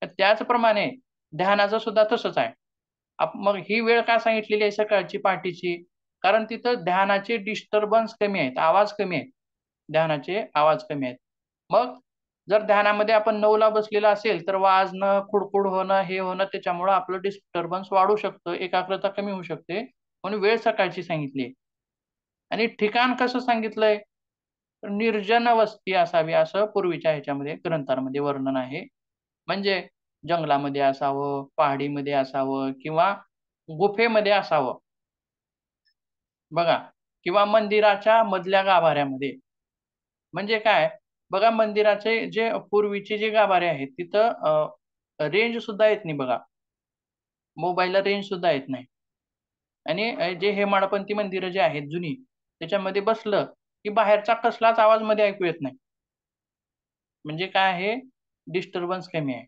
त्याचप्रमाणे ध्यानाचं सुद्धा तसंच आहे. मग ही वेळ का सांगितलेली आहे सकाळची पहाटेची? कारण तिथं ध्यानाचे डिस्टर्बन्स कमी आहेत, आवाज कमी आहेत. ध्यानाचे आवाज कमी आहेत. मग जर ध्यानामध्ये आपण 9ला बसलेलं असेल तर वाजणं, खुडखुड होणं, हे होणं त्याच्यामुळं आपलं डिस्टर्बन्स वाढू शकतं, एकाग्रता कमी होऊ शकते. म्हणून वेळ सकाळची सांगितली आणि ठिकाण कसं सांगितलंय? निर्जन वस्ती असावी असं पूर्वीच्या ह्याच्यामध्ये ग्रंथांमध्ये वर्णन आहे. म्हणजे जंगलामध्ये असावं, पहाडीमध्ये असावं किंवा गुफेमध्ये असावं. बघा किंवा मंदिराच्या मधल्या गाभाऱ्यामध्ये. म्हणजे काय? बघा मंदिराचे जे पूर्वीचे जे गाभारे आहेत तिथं रेंज सुद्धा येत नाही बघा. मोबाईलला रेंज सुद्धा येत नाही. आणि जे हेमाडपंथी मंदिरं जी आहेत जुनी, त्याच्यामध्ये बसलं की बाहेरचा कसलाच आवाज मध्ये ऐकू येत नाही. म्हणजे काय आहे? डिस्टर्बन्स कमी आहे.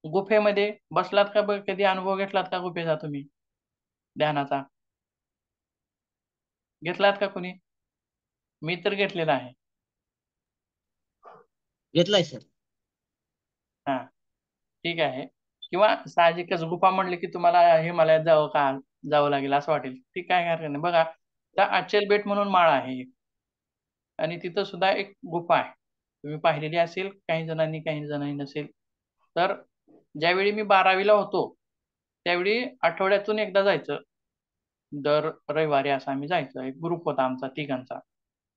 गुफेमध्ये बसलात का कधी अनुभव घेतलात का गुफेचा तुम्ही ध्यानाचा? घेतलात का कुणी? मी तर घेतलेला आहे. घेतलाय सर. हा, ठीक आहे. किंवा साहजिकच गुफा म्हणले की तुम्हाला हिमालयात जावं लागेल असं वाटेल. ठीक आहे, हरकत नाही. बघा त्या अचल बेट म्हणून माळ आहे आणि तिथं सुद्धा एक गुफा आहे. तुम्ही पाहिलेली असेल काही जणांनी नसेल. तर ज्यावेळी मी 12वीला होतो त्यावेळी आठवड्यातून एकदा जायचं. दर रविवारी असं आम्ही जायचं. एक ग्रुप होता आमचा तिघांचा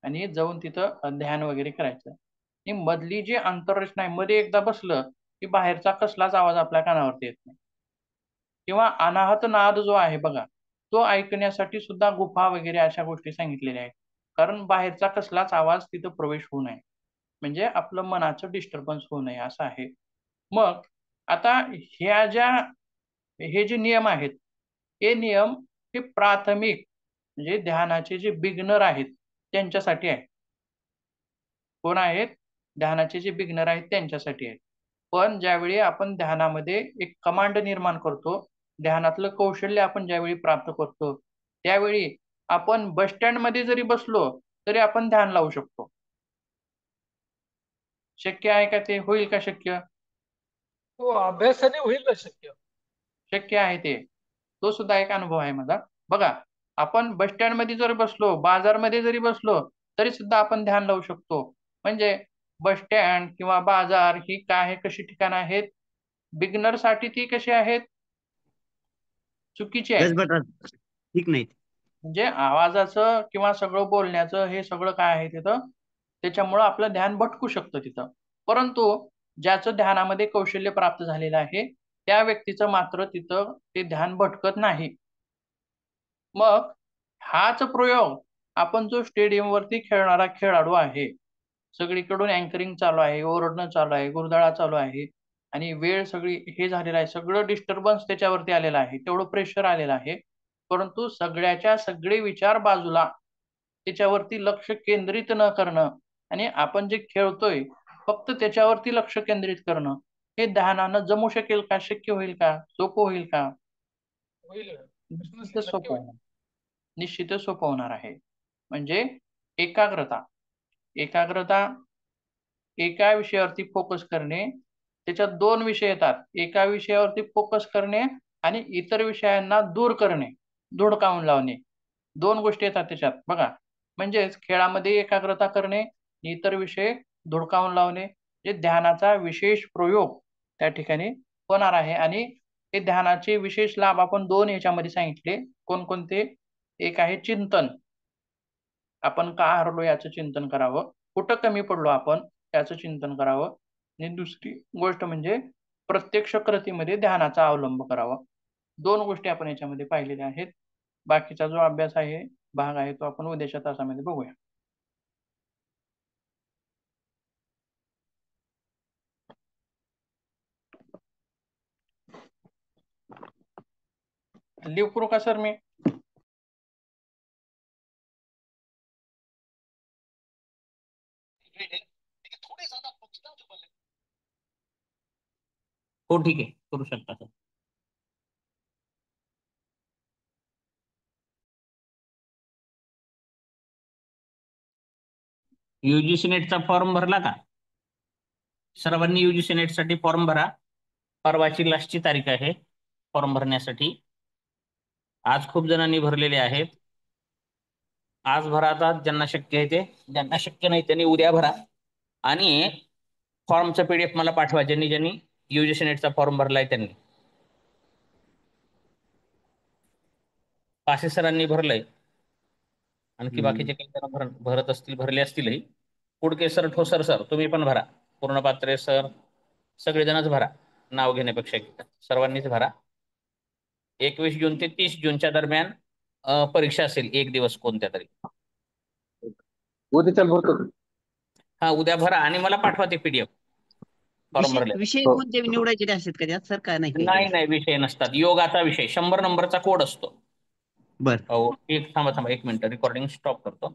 आणि जाऊन तिथं ध्यान वगैरे करायचं. आणि मधली जी आंतररचना आहे मध्ये एकदा बसलं की बाहेरचा कसलाच आवाज आपल्या कानावरती येत नाही. किंवा अनाहत नाद जो आहे बघा, तो ऐकण्यासाठी सुद्धा गुफा वगैरे अशा गोष्टी सांगितलेल्या आहेत. कारण बाहेरचा कसलाच आवाज तिथं प्रवेश होऊ नये. म्हणजे आपलं मनाचं डिस्टर्बन्स होऊ नये असं आहे. मग आता हे जे नियम आहेत, हे नियम हे प्राथमिक म्हणजे ध्यानाचे जे बिगनर आहेत त्यांच्यासाठी आहे. कोण आहेत? ध्यानाचे जे बिगनर आहेत त्यांच्यासाठी आहेत. पण ज्यावेळी आपण ध्यानामध्ये एक कमांड निर्माण करतो, ध्यानातलं कौशल्य आपण ज्यावेळी प्राप्त करतो, त्यावेळी आपण बस स्टँड मध्ये जरी बसलो तरी आपण ध्यान लावू शकतो. शक्य आहे का ते? होईल का शक्य? हो, अभ्यासाने होईल ना शक्य. शक्य आहे ते. तो सुद्धा एक अनुभव आहे माझा. बघा आपण बस स्टँड मध्ये जर बसलो, बाजारमध्ये जरी बसलो तरी सुद्धा आपण ध्यान लावू शकतो. म्हणजे बस स्टँड किंवा बाजार ही काय कशी ठिकाणं आहेत? बिगनर साठी ती कशी आहेत? चुकीची आहेत. ठीक नाही. म्हणजे आवाजाचं किंवा सगळं बोलण्याचं हे सगळं काय आहे तिथं, त्याच्यामुळं आपलं ध्यान भटकू शकतं तिथं. परंतु ज्याचं ध्यानामध्ये कौशल्य प्राप्त झालेलं आहे त्या व्यक्तीचं मात्र तिथं ते ध्यान भटकत नाही. मग हाच प्रयोग आपण जो स्टेडियमवरती खेळणारा खेळाडू आहे, सगळीकडून अँकरिंग चालू आहे, ओरडणं चालू आहे, गुरदाळा चालू आहे आणि वेळ सगळी हे झालेला आहे, सगळं डिस्टर्बन्स त्याच्यावरती आलेलं आहे, तेवढं प्रेशर आलेलं आहे. परंतु सगळ्याच्या सगळे विचार बाजूला त्याच्यावरती लक्ष केंद्रित न करणं आणि आपण जे खेळतोय फक्त त्याच्यावरती लक्ष केंद्रित करणं, हे ध्यानानं जमू शकेल का? शक्य होईल का? सोपं होईल का? होईल ना. प्रश्नच निश्चितच नाही, नक्की सोपं होईल. होणार. निश्चितच सोपं होणार आहे. म्हणजे एकाग्रता एका विषयावरती फोकस करणे. त्याच्यात 2 विषय येतात. एका विषयावरती फोकस करणे आणि इतर विषयांना दूर करणे, धुडकावून लावणे. 2 गोष्टी येतात त्याच्यात बघा. म्हणजेच खेळामध्ये एकाग्रता करणे, इतर विषय धुडकावून लावणे. हे ध्यानाचा विशेष प्रयोग त्या ठिकाणी होणार आहे आणि हे ध्यानाचे विशेष लाभ आपण 2 याच्यामध्ये सांगितले. कोणकोणते? एक आहे चिंतन, आपण का हरलो याचं चिंतन करावं, कुठं कमी पडलो आपण याचं चिंतन करावं, आणि दुसरी गोष्ट म्हणजे प्रत्यक्ष कृतीमध्ये ध्यानाचा अवलंब करावा. 2 गोष्टी आपण याच्यामध्ये पाहिलेल्या आहेत. बाकीचा जो अभ्यास आहे, भाग आहे, तो आपण उद्याच्या तासामध्ये बघूया. लिव करू का सर मी? हो ठीक आहे, करू शकता सर. UGC नेटचा फॉर्म भरला का? सर्वांनी UGC नेट साठी फॉर्म भरा. परवाची लास्टची तारीख आहे फॉर्म भरण्यासाठी. आज खूप जणांनी भरलेले आहेत. आज भरा, आता ज्यांना शक्य आहे ते, ज्यांना शक्य नाही त्यांनी उद्या भरा. आणि फॉर्मचा PDF मला पाठवा, ज्यांनी ज्यांनी UGC नेटचा फॉर्म भरलाय त्यांनी. पासे सरांनी भरलंय, आणखी बाकीचे काही जण भरत असतील, भरले असतीलही. कुडके सर, ठोसर सर, तुम्ही पण भरा. पूर्णपात्रे सर, सगळेजणच भरा. नाव घेण्यापेक्षा सर्वांनीच भरा. 21 जून ते 30 जूनच्या दरम्यान परीक्षा असेल, एक दिवस कोणत्या तरी. उद्या भरतो. हा, उद्या भरा आणि मला पाठवा ते PDF फॉर्म भरले. विषय कोणते निवडायचे ते असतात का त्यात सर? काय नाही? नाही, विषय नसतात. योगाचा विषय 100 नंबरचा कोड असतो. बर. हो, थांबा 1 मिनिट, रेकॉर्डिंग स्टॉप करतो.